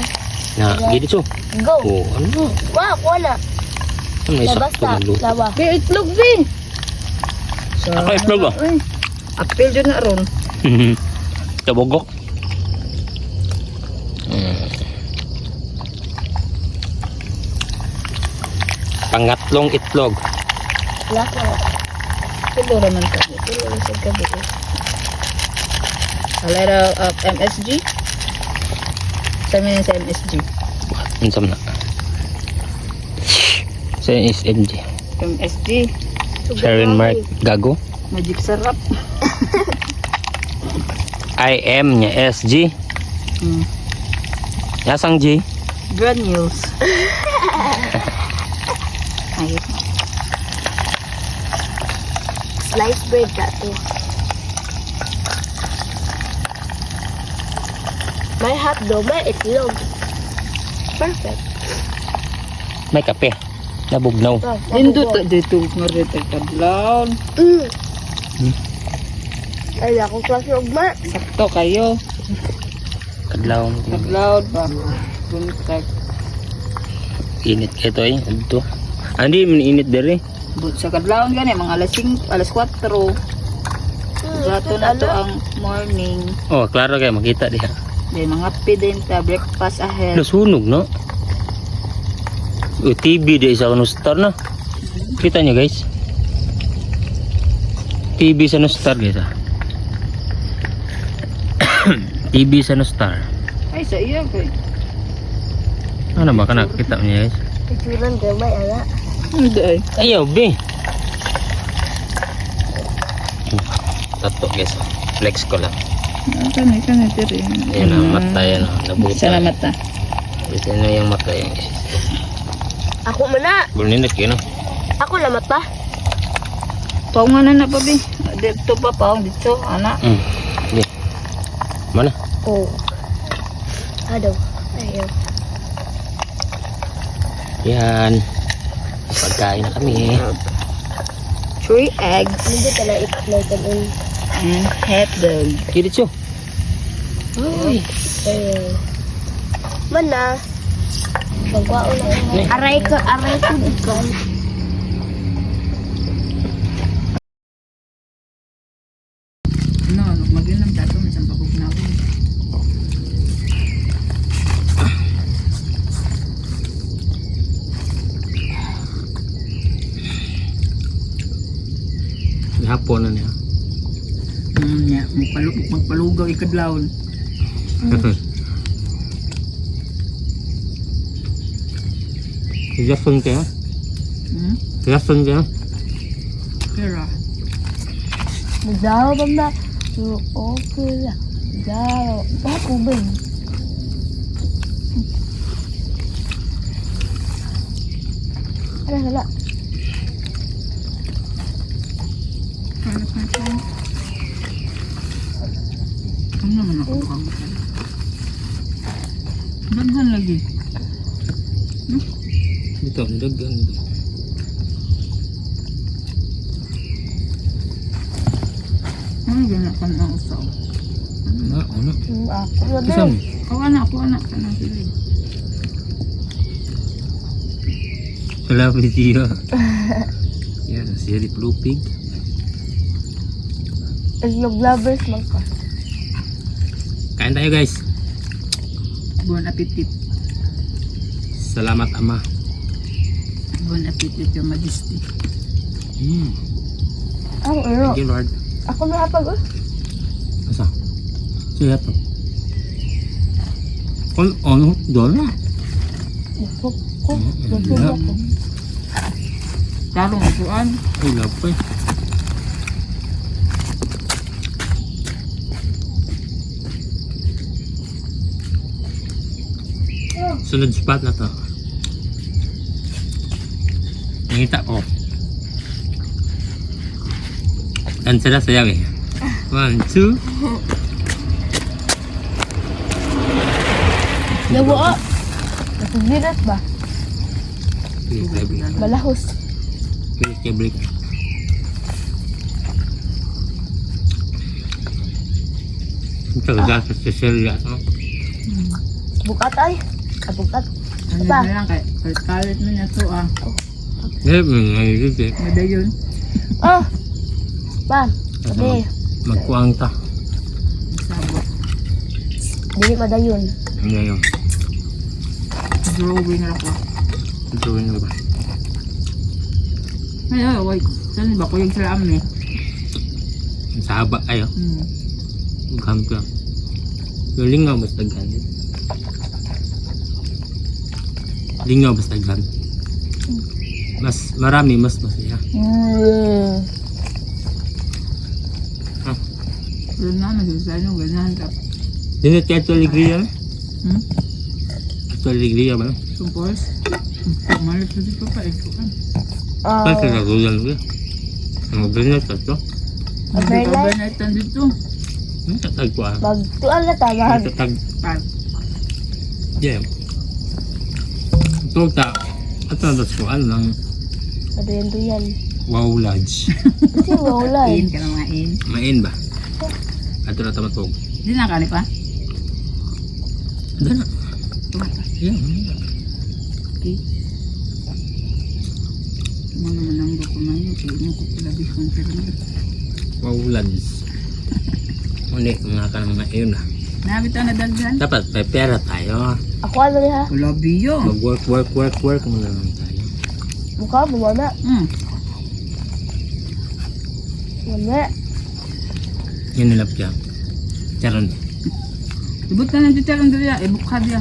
Speaker 1: Na, gitu.
Speaker 3: Go.
Speaker 1: Oh, ano?
Speaker 3: Wow, wala.
Speaker 1: Ano may
Speaker 3: Labas
Speaker 1: sakto
Speaker 3: na.
Speaker 1: na luto.
Speaker 3: Lawa.
Speaker 2: Be, itlog, be.
Speaker 1: Ako itlog oh.
Speaker 2: Ay, apel dyan na ron.
Speaker 1: Tabogok. Pangatlong itlog.
Speaker 3: Lahat na.
Speaker 2: Tulo naman ka. Tulo sa gabi. A letter of MSG. Sa amin sa MSG.
Speaker 1: Unsam na. Sa SMG.
Speaker 2: MSG.
Speaker 1: Sharon Mark Gago.
Speaker 2: Magic sarap.
Speaker 1: IM nya SG.
Speaker 2: Hmm.
Speaker 1: Yasang G.
Speaker 2: Granules. Ayun.
Speaker 3: Slice bread ka to. May hotdog, may itlog. Perfect.
Speaker 1: May kape. Nabugnaw.
Speaker 2: Indo to dito nga rito kadlaw.
Speaker 3: Ay, ako klase ugma.
Speaker 2: Sakto kayo.
Speaker 1: Kadlaw.
Speaker 2: Kadlaw ba? Buntag.
Speaker 1: Init ito eh. Ito. Hindi man init dere.
Speaker 2: But sa kadlaw gani mga alas 5, alas 4. Gato na to ang morning.
Speaker 1: Oh, klaro kay makita diha.
Speaker 2: Then mga din ta breakfast ahead.
Speaker 1: Nasunog no. TV di sa kuno star na. Kita nyo guys. TV sa no star guys ah. TV sa no star.
Speaker 2: Ay sa iya kay.
Speaker 1: Ano ba ka nakita niya guys?
Speaker 3: Ituran ka may ala.
Speaker 2: Hindi ay.
Speaker 1: Ayaw be. Tato guys. Flex ko lang.
Speaker 2: Kanay diri.
Speaker 1: Ayan ang mata yan. Nabuta.
Speaker 2: Sana mata.
Speaker 1: Ito na yung mata yan.
Speaker 3: Ako mana.
Speaker 1: Bulinik yun.
Speaker 3: Ako lamat pa.
Speaker 2: Paungan na pa bi. Dito pa paung dito ana.
Speaker 1: Di. Mana?
Speaker 3: Oh. Aduh. Ayaw.
Speaker 1: Yan. Pagkain na kami.
Speaker 2: 3 eggs
Speaker 3: Hindi ka na itlog ka dun.
Speaker 2: and hot dog.
Speaker 1: Kiritso. Uy.
Speaker 3: Ayaw. Mana. Magwao na yun. Aray ko dito.
Speaker 2: No, mag-inom dato man sang pagugnaon.
Speaker 1: Hapon na niya.
Speaker 2: Nya, magpalugaw ikadlawon.
Speaker 1: Jason kaya?
Speaker 2: Hmm?
Speaker 1: Jason kaya?
Speaker 2: Kira.
Speaker 3: Nagdawa ba na? So, okay lang. Nagdawa. Ako ba? Wala.
Speaker 2: Ano naman ako kamutan? Daghan lagi.
Speaker 1: Dito, dagan.
Speaker 2: Ano ganyan ka na usaw?
Speaker 1: Ano?
Speaker 3: Ako na
Speaker 1: Kisam.
Speaker 2: Ako anak ka na sila.
Speaker 1: Salamat siya. Yan, siya di Blue Pig.
Speaker 3: Islog lovers man ka.
Speaker 1: Kain tayo guys.
Speaker 2: Bon appetit.
Speaker 1: Salamat Ama.
Speaker 2: Bon appetit yung majesty.
Speaker 3: Ako, ano?
Speaker 1: Thank you Lord.
Speaker 3: Ako na hapag,
Speaker 1: Asa? Siya to. Ano? Doon na.
Speaker 3: Busog ko. Busog ako.
Speaker 2: Tarong upuan.
Speaker 1: Ay, love pa eh. Sunod spot na to. Nakita ko. Dan sila sayaw eh. 1, 2.
Speaker 3: Yawa ka. Nasibirat ba?
Speaker 1: Break.
Speaker 3: Malahos.
Speaker 1: Break. Ito ka sa Cecilia.
Speaker 3: Bukat ay. Bukat.
Speaker 2: Ano
Speaker 3: Pa.
Speaker 2: na lang kay kalit mo niya to ah.
Speaker 1: Eh, ngayon eh.
Speaker 2: Madayon.
Speaker 3: Ah! Pa. Sabi.
Speaker 1: Magkuang ta.
Speaker 2: Sabot.
Speaker 3: Dili madayon.
Speaker 1: Ngayon.
Speaker 2: Drawing na ako.
Speaker 1: Ito yun ba?
Speaker 2: Ay, wait. Saan ba ko yung salam eh?
Speaker 1: Sa haba ayo. Magham ka. Yung lingaw mas daghan. Lingaw mas daghan. Mas marami mas masaya.
Speaker 2: Pero na, nagsasabi nyo, ganyan.
Speaker 1: Dili ti ato alegria.
Speaker 2: Hmm?
Speaker 1: Ato alegria ba?
Speaker 2: Suppose. Malit na dito pa, ikuan.
Speaker 1: Kasi nagulan ko. Ang ganyan to.
Speaker 2: Hindi ka ba
Speaker 3: Overnight.
Speaker 2: naitan dito?
Speaker 1: Tatag ko ah.
Speaker 3: Magtuan na tamag.
Speaker 1: Tatag.
Speaker 2: Pag.
Speaker 1: Yeah. Ito ta. Ato na tas ko ano lang.
Speaker 3: Madayan-duyan.
Speaker 1: Wow lodge.
Speaker 3: Kasi wala
Speaker 2: In
Speaker 3: eh.
Speaker 2: ka na mga in.
Speaker 1: Main ba? Ato na tamatog.
Speaker 2: Hindi na kani pa?
Speaker 1: Dala.
Speaker 2: Tumata.
Speaker 1: Yeah.
Speaker 2: Okay. Mo naman ang dokumento. Kaya mo ko pala bifong pirmi.
Speaker 1: Wow lodge. Muli mga ka mga iyon na.
Speaker 2: Nabita na daghan.
Speaker 1: Dapat may pera tayo.
Speaker 3: Ako ano niya?
Speaker 2: Kulabiyo.
Speaker 1: Mag-work muna lang tayo.
Speaker 3: Mukha mo wala. Wala.
Speaker 1: Yan nilap siya. Charon.
Speaker 2: Ibut ka ng chicharon dito ya. Ibukha dia.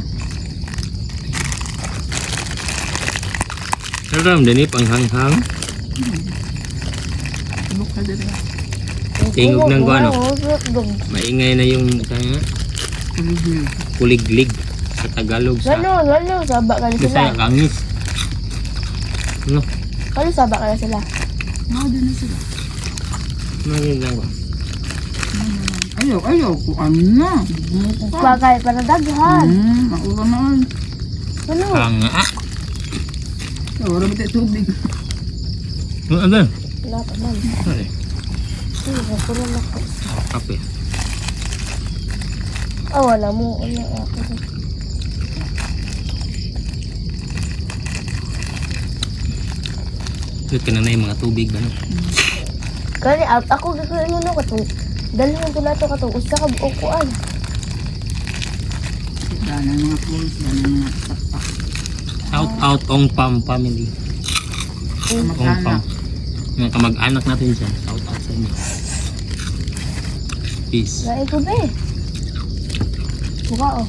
Speaker 1: Charon, din panghanghang.
Speaker 2: Ibukha dito.
Speaker 1: Tingog ng ano?
Speaker 3: Gano?
Speaker 1: Maingay na yung kaya,
Speaker 2: Kulabiyo.
Speaker 1: kuliglig sa Tagalog sa
Speaker 3: Gano? Sabak ka na sila.
Speaker 1: Bisaya kangis. Ano?
Speaker 3: Kano sabak ka na sila?
Speaker 2: Mao din na sila.
Speaker 1: Magin lang ba?
Speaker 2: Ayaw. Kung ano na. Bukha.
Speaker 3: Bagay para daghan.
Speaker 2: Maura naman.
Speaker 3: Ano?
Speaker 1: Hanga.
Speaker 2: Wala ba tayo tubig?
Speaker 1: Ano?
Speaker 3: Wala pa man.
Speaker 1: Ano?
Speaker 3: Puro na ko.
Speaker 1: Kape.
Speaker 3: Wala mo. Wala ako.
Speaker 1: Ito ka na yung mga tubig ba? No?
Speaker 3: Kani ako gagawin mo no katong dalhin ko na to katong usa ka buok kuan.
Speaker 2: Daan ang mga pools. Daan ang mga sakpak.
Speaker 1: Shout out Ong Pam family. Ong Pam.
Speaker 2: Mag-anak.
Speaker 1: Mga kamag-anak natin dyan. Shout out sa Peace.
Speaker 3: Lain ko be. Buka oh.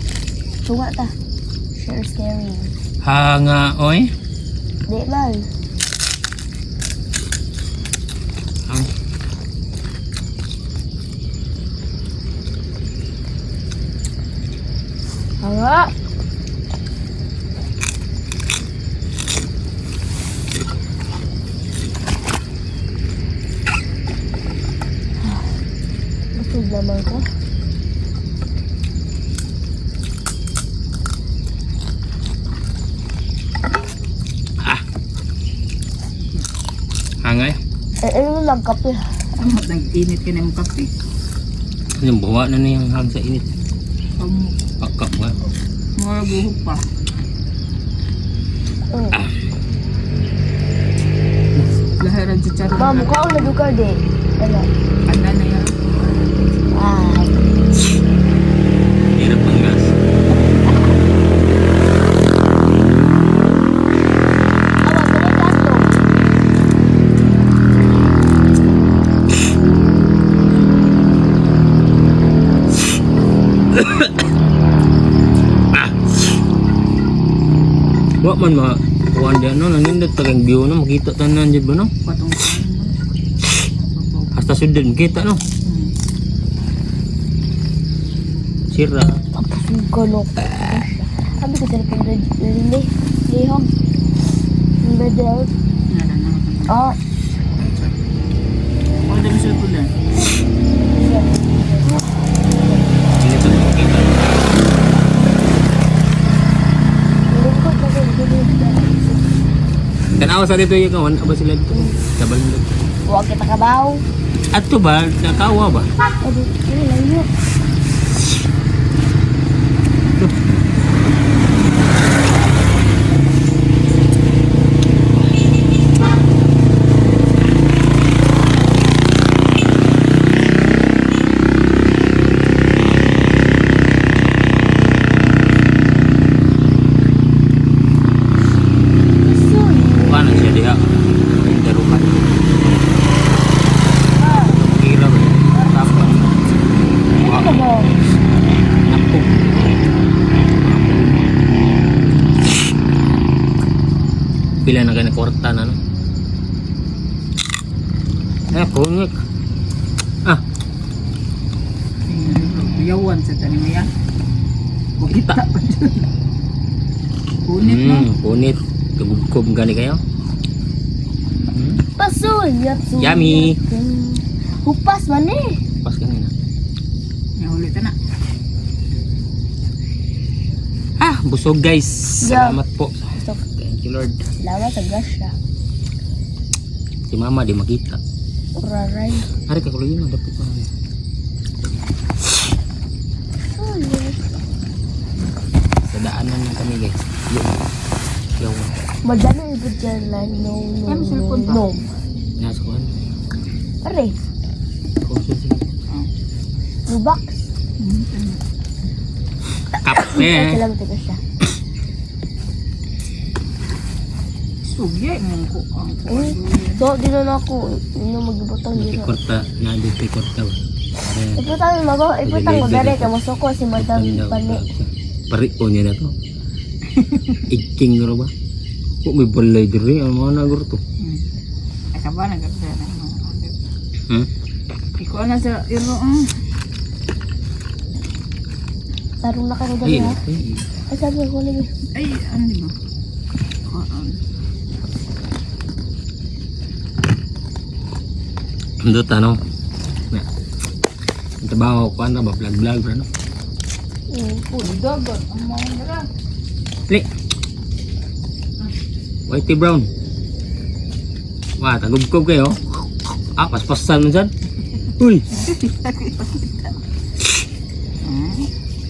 Speaker 3: Buka ta. Share scary.
Speaker 1: Hanga, oy.
Speaker 3: Di man.
Speaker 1: Ang
Speaker 3: Hanga. Busog naman ko.
Speaker 1: hanga eh.
Speaker 3: Ano mo nagkape?
Speaker 2: Nag-init ka na yung kape.
Speaker 1: Yung bawa na niyang hang sa init. Pakap nga.
Speaker 2: Mga buhok pa. Lahat ang chicharon
Speaker 3: Ma,
Speaker 2: na.
Speaker 3: mukha ako nagukar di. Ano?
Speaker 2: Kanda na yan.
Speaker 3: Ay.
Speaker 1: Hirap ng gas.
Speaker 3: Awa, tuloy kaso.
Speaker 1: Wa man ma kuan dia no nangindot tagang view no makita tanan jud ba no.
Speaker 2: Patong
Speaker 1: Hasta sudden kita no. Sira.
Speaker 3: Tapos yung galok. Sabi ko sa pinag lihog. Yung bedel. Ah.
Speaker 2: Ano dami sa pula?
Speaker 1: Ini tu makita.
Speaker 3: Lingkod na ko.
Speaker 1: Tanawa sa dito yung kawan aba sila dito. Sabal nila.
Speaker 3: Huwag kita kabaw.
Speaker 1: Ato ba nakawa ba?
Speaker 3: Ado, ano lang yun.
Speaker 1: Paano siya diha? Darukan. Kira ba? Tapos.
Speaker 3: Ano mo?
Speaker 1: Ako. Pila na ka na kwarta na no? Pungik. Ah,
Speaker 2: Yawan sa tanim yan. Bukita pa dyan. Punit no?
Speaker 1: punit. Kagubkob gani kayo.
Speaker 3: Pasuyap, suyap.
Speaker 1: Yummy.
Speaker 3: Hupas man eh.
Speaker 1: Pas kanina.
Speaker 2: Nahulit na.
Speaker 1: Busog guys.
Speaker 3: Yeah.
Speaker 1: Salamat po.
Speaker 3: So,
Speaker 1: Thank you Lord.
Speaker 3: salamat sa grasya.
Speaker 1: Si mama di makita.
Speaker 3: Uraray.
Speaker 1: Hari ka kulo yun. Dapat pa. Sa daanan na kami guys. Yung
Speaker 3: Madami ibig dyan lang. No, no,
Speaker 2: Ano, cellphone ba?
Speaker 3: no.
Speaker 1: nasa kuhan.
Speaker 3: Aray,
Speaker 1: Kusog sige.
Speaker 3: lubak.
Speaker 1: Kape.
Speaker 3: Salamat sa grasya.
Speaker 2: Sugya mong ko ang
Speaker 3: So, di na ako. Hindi na magbutang
Speaker 1: Di
Speaker 3: dito.
Speaker 1: kwarta. Na di kwarta.
Speaker 3: Iputang mo ba? Iputang ko dere ka masoko si Madam Pani.
Speaker 1: Pari po niya na to. Iking garo ba? Kung may balay diri. Ang mga naguro to.
Speaker 2: Asa ba nagkakita na? Ikaw na sa iro.
Speaker 3: Tarong na kayo
Speaker 1: Ay,
Speaker 3: dere ha.
Speaker 1: ay.
Speaker 3: Ay, sabi ko lagi.
Speaker 2: Ay, ano di ba?
Speaker 1: Andot ano? Na. Ang trabaho ko ano ba? Vlog ba no?
Speaker 2: Puli dagat. Ang mga nila.
Speaker 1: Li. Whitey brown. Wah, tagubkob kayo. Paspasan mo dyan. Uy.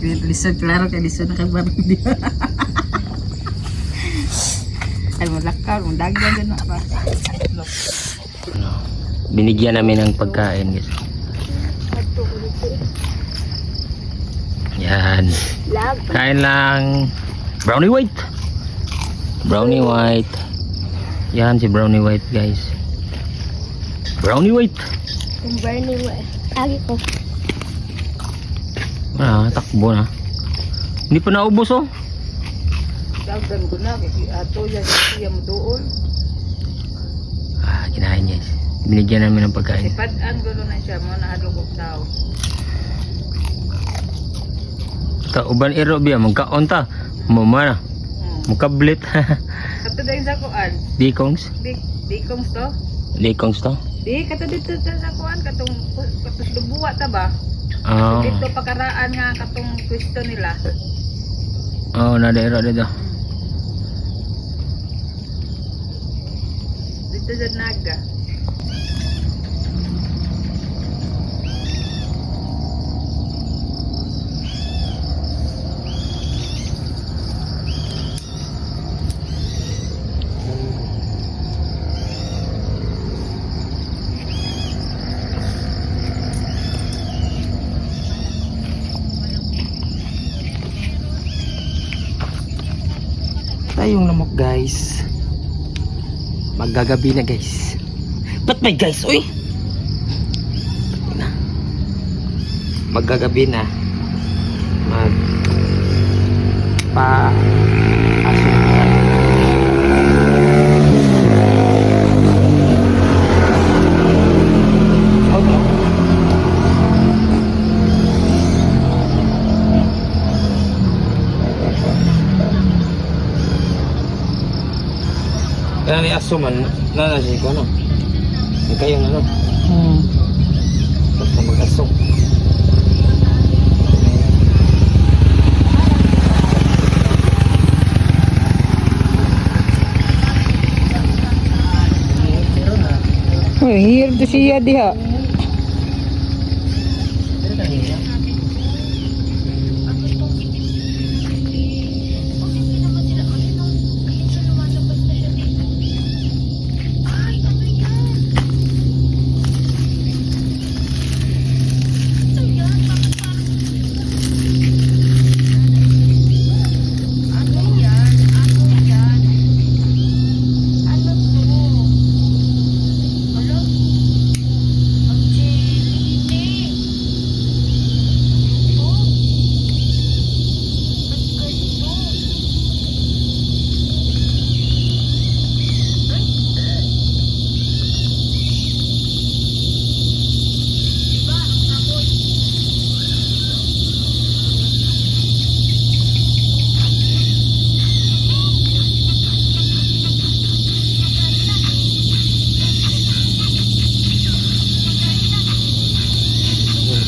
Speaker 2: Lisod, klaro kay lisod na kabar di. Ay mo lakar, mo dagdag din na ba.
Speaker 1: Binigyan namin ng pagkain guys. Yan.
Speaker 3: Lag.
Speaker 1: Kain lang. Brownie white. Brownie white. Yan si brownie white guys. Brownie white.
Speaker 3: Yung burning way. Lagi ko.
Speaker 1: Takbo na. Hindi pa naubos oh.
Speaker 2: Dagan ko na, kasi ato yan siya mo doon.
Speaker 1: Kinain niya. Binigyan namin ng pagkain.
Speaker 2: Sipadaan ko na siya mo, nahalugog daw.
Speaker 1: Uban iro biya, magkaon ta. Mama na. Magkablit.
Speaker 2: Kato dahil sa kuan.
Speaker 1: Dikongs.
Speaker 2: Dikongs to?
Speaker 1: Dikongs to.
Speaker 2: Di, kato dito sa kuan, katong lubuwa ta ba?
Speaker 1: Oo.
Speaker 2: Dito pakaraan nga katong pwesto nila.
Speaker 1: Oo, nadairo dito.
Speaker 2: Dito sa Naga.
Speaker 1: Tayong lamok guys. Maggagabi na guys. Ba't may guys? Uy! Maggagabi na. Aso na. Kaya ni aso man, nanasig ko ano. Yung kayong ano. Basta mag-aso.
Speaker 2: Here to siya diha.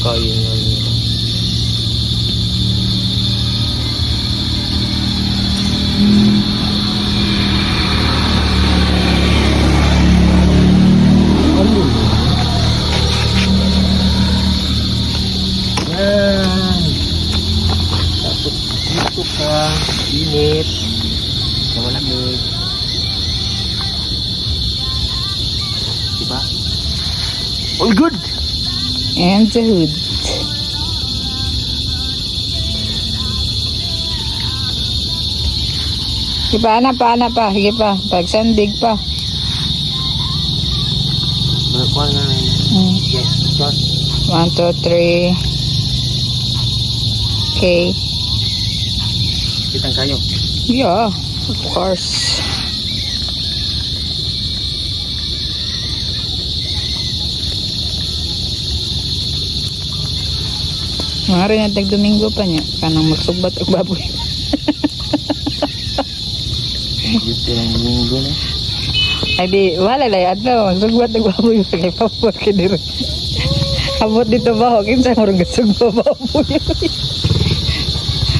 Speaker 1: Kayong ano. Yan. Tapos dito ka, init, na malamig. Diba? All good!
Speaker 2: And the hood. Sige pa, anak pa. Sige pa, pagsandig pa.
Speaker 1: Berkuan na rin. Yes, shot.
Speaker 2: 1, 2, 3. Okay.
Speaker 1: Kitang kayo.
Speaker 2: Yeah, of course. Mga rin at Domingo pa niya. Kanang magsugbat ang baboy.
Speaker 1: Dito yung linggo na.
Speaker 2: Ay di, wala na yan. Magsugbat ang baboy. Kaya papor ka dito. Abot dito ba? Huwag sa marang gasugba baboy.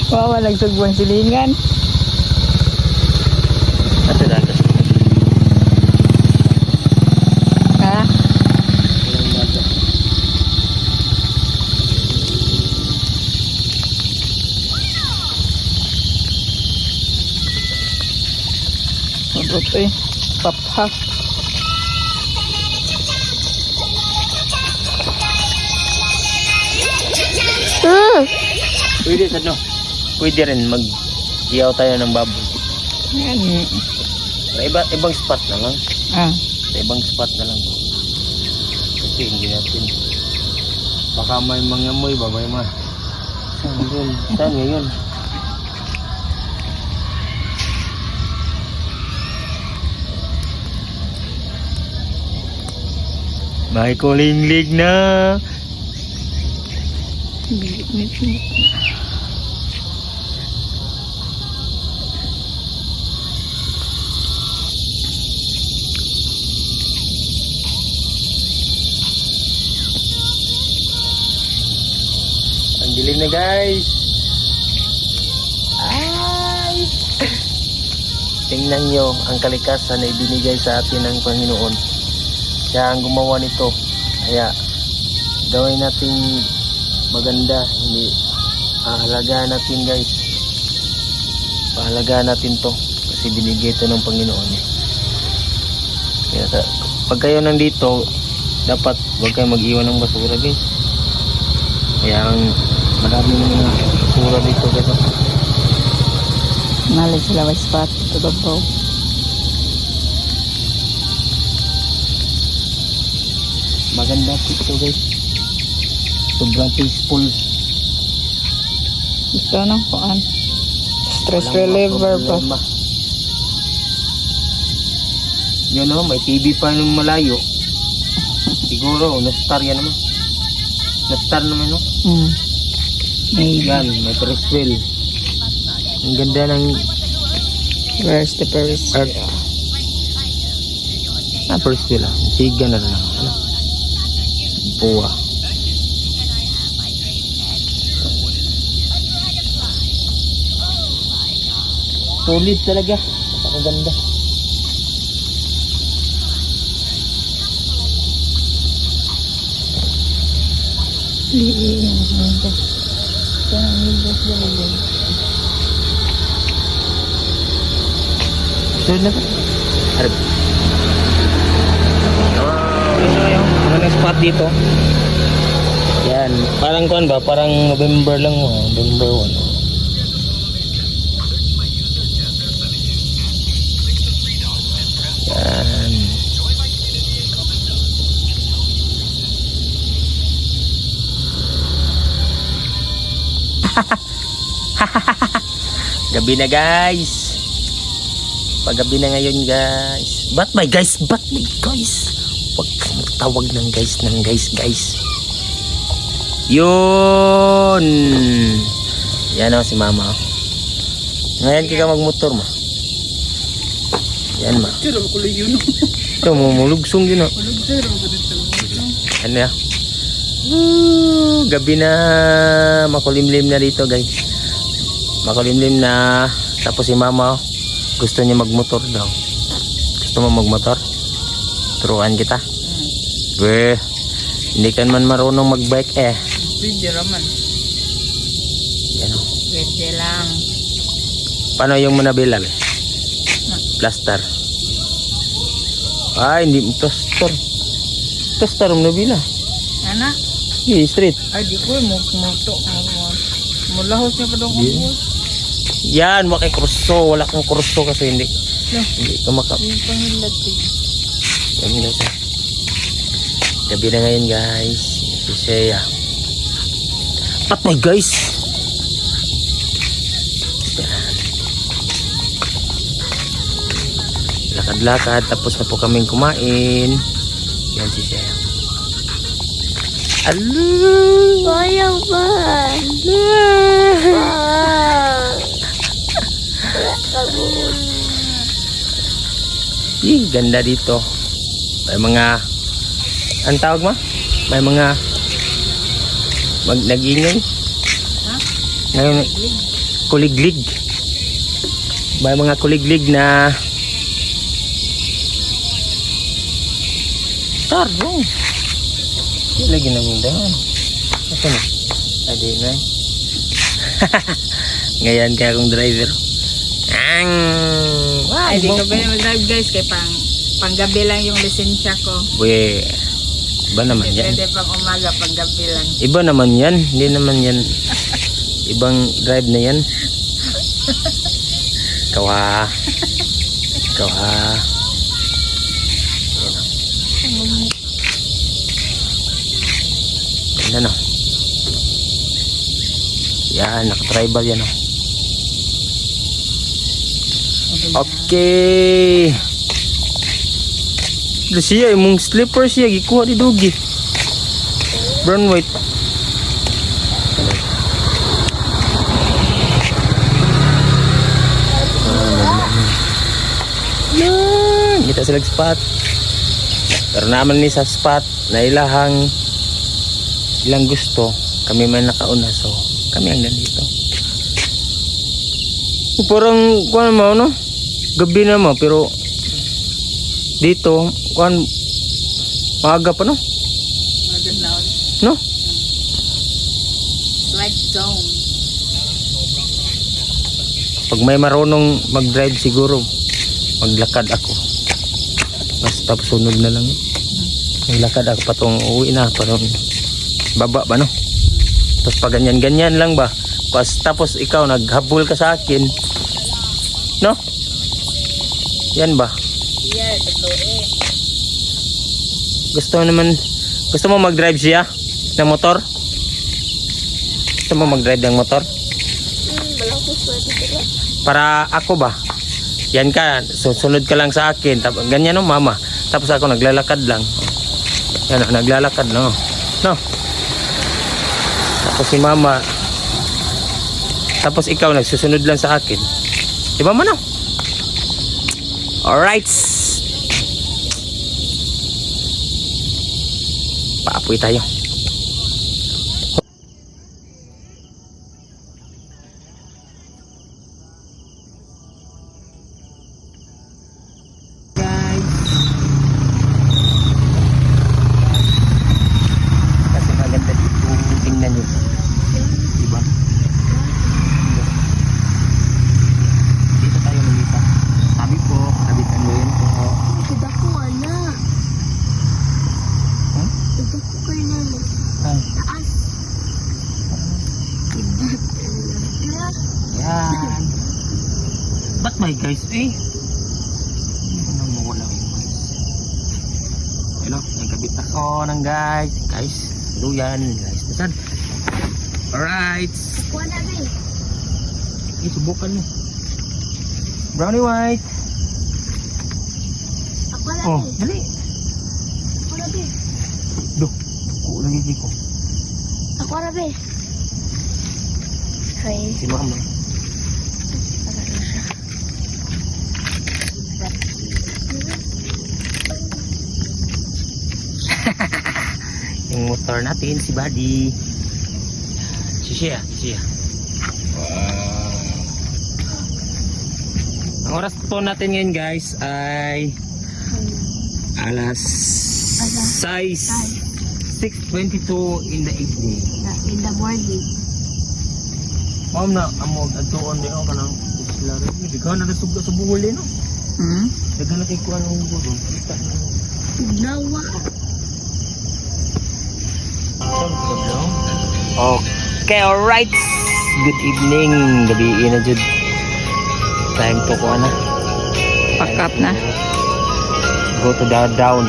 Speaker 2: Wawa nagsugbang silingan.
Speaker 1: Ato dagas.
Speaker 2: Ha?
Speaker 1: Ilang bata.
Speaker 2: Abot eh. Paphak.
Speaker 1: Pwede sa no. Pwede rin mag-iyaw tayo ng baboy.
Speaker 2: Yan.
Speaker 1: Sa ibang spot na lang.
Speaker 2: Ah.
Speaker 1: Sa ibang spot na lang. Hindi natin. Baka may mga amoy ba? May mga... Saan yun? Saan ngayon? May kulinglig na. Ang dilim na guys. Ay! Tingnan nyo ang kalikasan na ibinigay sa atin ng Panginoon. Siya ang gumawa nito. Kaya gawin natin maganda. Hindi pahalagaan natin guys. Pahalagaan natin to. Kasi binigay ito ng Panginoon. Kaya pag kayo nandito, dapat huwag kayo mag-iwan ng basura guys. Kaya ang maraming mga basura dito guys.
Speaker 2: Nalay sila may spot. Ito babaw.
Speaker 1: Maganda dito guys. Sobrang peaceful.
Speaker 2: Ito na kuan. Stress
Speaker 1: Walang
Speaker 2: reliever pa.
Speaker 1: problema. Yun o, may TV pa nung malayo. Siguro, na-star yan naman. Na-star naman no?
Speaker 2: Maybe.
Speaker 1: Yan, may Ferris wheel. Ang ganda ng
Speaker 2: Where's the Paris?
Speaker 1: Earth. Ferris wheel ah. Siga na rin ako. Ano? Buwa. Solid talaga. Ang ganda. Solid na ba? Harap. Ito yung mga spot dito. Yan. Parang kuan ba? Parang November lang mo. November 1. Yan. Gabi na guys. Paggabi na ngayon guys. Ba't may guys? Ba't may guys? Huwag kang tawag ng guys guys. Yun. Yan o si mama. Ngayon kika magmotor ma. Yan ma. Ito mumulugsong yun o. Ano ya? Gabi na. Makulimlim na dito guys. Makulimlim na. Tapos si mama gusto niya magmotor daw. Gusto mo magmotor? Turuan kita. Weh, hindi ka man marunong magbike eh.
Speaker 2: Pwede naman.
Speaker 1: Yan o.
Speaker 2: Pwede lang.
Speaker 1: Paano yung manabila? Plaster. Ay, hindi. Plaster. Plaster ang nabila.
Speaker 2: Ana?
Speaker 1: Hindi, straight.
Speaker 2: Ay, di ko mo moto. Mulahos niya pa daw ko.
Speaker 1: Yan, wala kay kurso. Wala kang kurso kasi hindi. Hindi ka maka...
Speaker 2: Yung pangilat eh.
Speaker 1: Yan guys. Gabi na ngayon guys. Si Shea. Patay guys. Yan. Lakad-lakad. Tapos na po kaming kumain. Yan si Shea. Aloo!
Speaker 3: Sayang ba?
Speaker 1: Ganda dito. May mga ang tawag mo? May mga nag-ingay. Ngayon kuliglig. May mga kuliglig na tarong. Lagi na mong daan. Asa mo? Adi na. Ngayon kaya akong driver.
Speaker 2: Ay, di ko ba na mag-drive guys kay panggabi lang yung lisensya ko.
Speaker 1: Buwe. Iba naman yan.
Speaker 2: Pwede pang umaga, panggabi lang.
Speaker 1: Iba naman yan. Hindi naman yan. Ibang drive na yan. Kawa. Yan o. Yan, naka-tribal yan o. Okay. Ito siya, yung slipper siya, gikuha di Dugi. Brown white. Yan, kita sila spot. Pero naman ni sa spot na ilang gusto, kami man nakauna, so kami ang nandito. Parang kuan mo no? Gabi na mo pero dito kuan maaga pa no? No?
Speaker 2: Like zone.
Speaker 1: Pag may marunong mag-drive siguro maglakad ako. Basta sunod na lang. Maglakad ako patong uwi na parang baba ba no? Tapos pag ganyan-ganyan lang ba? Tapos ikaw naghabol ka sa akin. No? Yan ba?
Speaker 2: Yeah, totoo eh.
Speaker 1: Gusto mo mag-drive siya ng motor? Gusto mo mag-drive ng motor?
Speaker 3: Wala ko pwede ko.
Speaker 1: Para ako ba? Yan ka, susunod ka lang sa akin. Ganyan no, mama. Tapos ako naglalakad lang. Yan o, naglalakad no. No? Tapos si mama. Tapos ikaw nagsusunod lang sa akin. Di ba man no? Alright. Paapoy tayo. Kasi maganda dito. Tingnan nyo. Diba? Dito tayo lumita. Sabi po, kabitan mo yun po.
Speaker 3: Kita ko na.
Speaker 1: Hmm?
Speaker 3: Kita ko kayo na.
Speaker 1: Ay,
Speaker 3: Taas. Tira.
Speaker 1: yan. Ba't may guys eh? Hindi ko nang mawala yung guys. Hello, nagkabit ako ng guys. Guys, hello yan. Guys, nasan? Alright.
Speaker 3: Kuha na ba eh.
Speaker 1: Subukan mo. Brownie white.
Speaker 3: Ako na
Speaker 1: Oh,
Speaker 3: ba eh.
Speaker 1: dali.
Speaker 3: Ako na ba eh.
Speaker 1: Duh, lagi ko.
Speaker 3: Ako na ba eh. Hi.
Speaker 1: Si mama. Yung motor natin, si Buddy. Siya. Wow. Ang oras po natin ngayon guys ay alas 6:22 in the evening.
Speaker 3: In the morning.
Speaker 1: Ma'am na, amo adtuon di ako kanang islaro. Di ka na nasugda sa buhol no?
Speaker 2: Hmm?
Speaker 1: Dagan na kay kuan ng buhol. Kita na.
Speaker 3: Nawa.
Speaker 1: Okay, alright. Good evening. Gabi na jud. Time to ko na.
Speaker 2: Pack up na.
Speaker 1: Go to the down.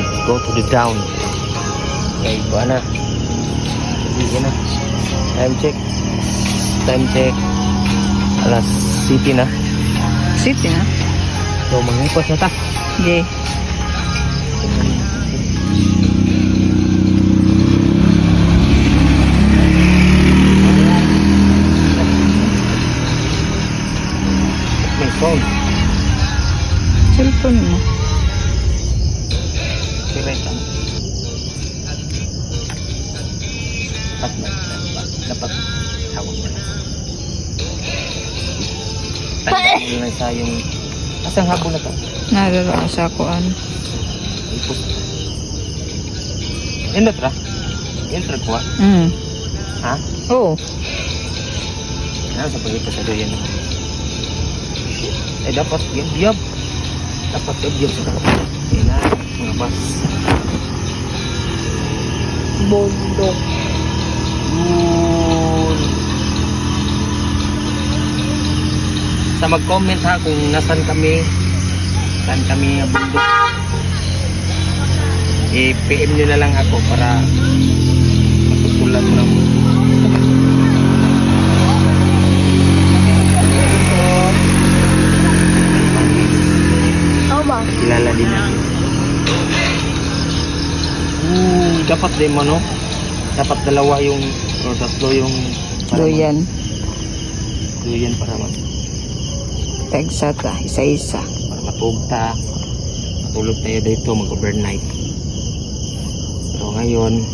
Speaker 1: Okay, ko na. Gabi na. Time check. Alas city na.
Speaker 2: City na.
Speaker 1: So, mangipos na ta.
Speaker 2: Okay.
Speaker 1: May phone.
Speaker 2: Cellphone mo.
Speaker 1: Kireta. Dapat hawak mo na. Tandaan na sa yung... Asang hapon na to?
Speaker 2: Nararo sa kuan.
Speaker 1: Ipos. Indot ra? Indot ko ha?
Speaker 2: Oo.
Speaker 1: Ano sa pagkita sa doyan? Eh dapat yab. Dapat yab sa kapatid. Kaya na, mga bas.
Speaker 3: Bondo.
Speaker 1: Yun. Sa mag-comment ha kung nasan kami. Saan kami ang bundok. I-PM nyo na lang ako para matutulan mo ng dapat din mo, no? Dapat dalawa yung, o tatlo yung
Speaker 2: Duyan.
Speaker 1: Duyan para
Speaker 2: Tagsata. Isa-isa.
Speaker 1: para matugta. Matulog tayo dito, mag-overnight. Pero ngayon,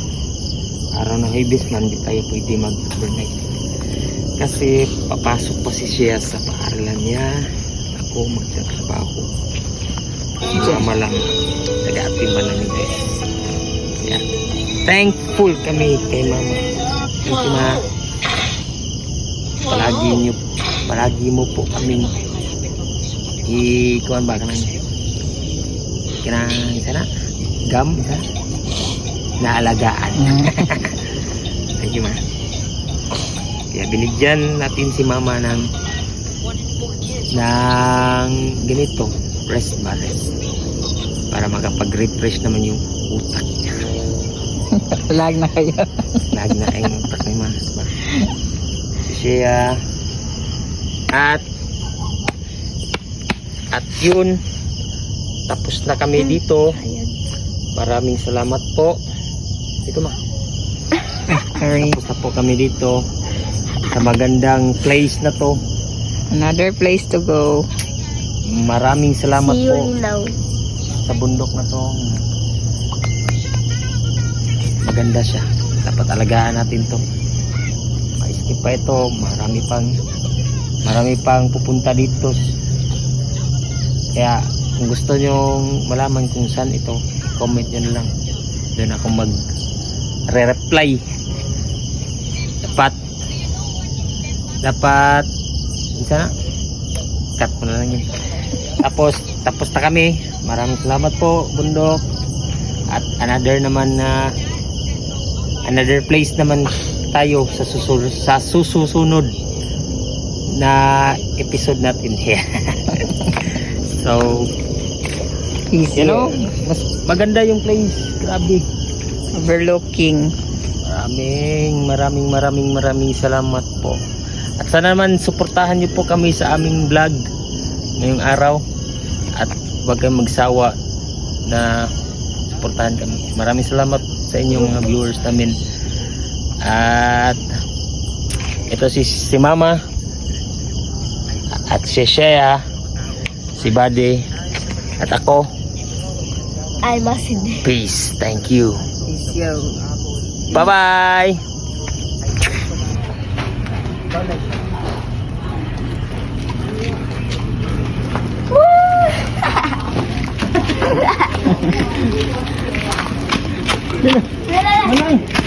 Speaker 1: araw ng Huwebes man, di tayo pwede mag-overnight. Kasi papasok pa si Shea sa paaralan niya. Ako magtatrabaho. Mama lang. Nag-aatimba lang ni guys. Kaya, thankful kami kay Mama. Thank you, Ma. Palagi mo po kaming ikuan ba kanang sana gam sa naalagaan. Thank you, Ma. Kaya binigyan natin si Mama ng ganito, rest ba rest, para makapag-refresh naman yung utak niya.
Speaker 2: Lag na kayo.
Speaker 1: Lag na yung utak ni Ma. Si Shea. At yun, tapos na kami dito.
Speaker 3: Ayan.
Speaker 1: Maraming salamat po. Dito, Ma.
Speaker 2: Sorry.
Speaker 1: Tapos na po kami dito sa magandang place na to.
Speaker 2: Another place to go.
Speaker 1: Maraming salamat
Speaker 3: See you
Speaker 1: po
Speaker 3: now.
Speaker 1: sa bundok na to. Maganda siya. Dapat alagaan natin to. Ma-skip pa ito. Marami pang pupunta dito. Kaya kung gusto nyo malaman kung saan ito, comment nyo na lang. Doon ako mag-reply. Dapat isa na. Cut mo na lang yun. Tapos na kami. Maraming salamat po, bundok. At another place naman tayo sa susunod na episode natin here. So,
Speaker 2: Peace.
Speaker 1: you know, mas maganda yung place. Grabe.
Speaker 2: Overlooking.
Speaker 1: Maraming salamat po. At sana naman suportahan niyo po kami sa aming vlog ngayong araw. At huwag kayong magsawa na suportahan kami. Maraming salamat sa inyong mga viewers namin. At ito si Mama at si Shea, si Buddy, at ako.
Speaker 3: I mustn't.
Speaker 1: Peace. Thank you.
Speaker 2: Peace, yo.
Speaker 1: Bye-bye.
Speaker 3: Wala.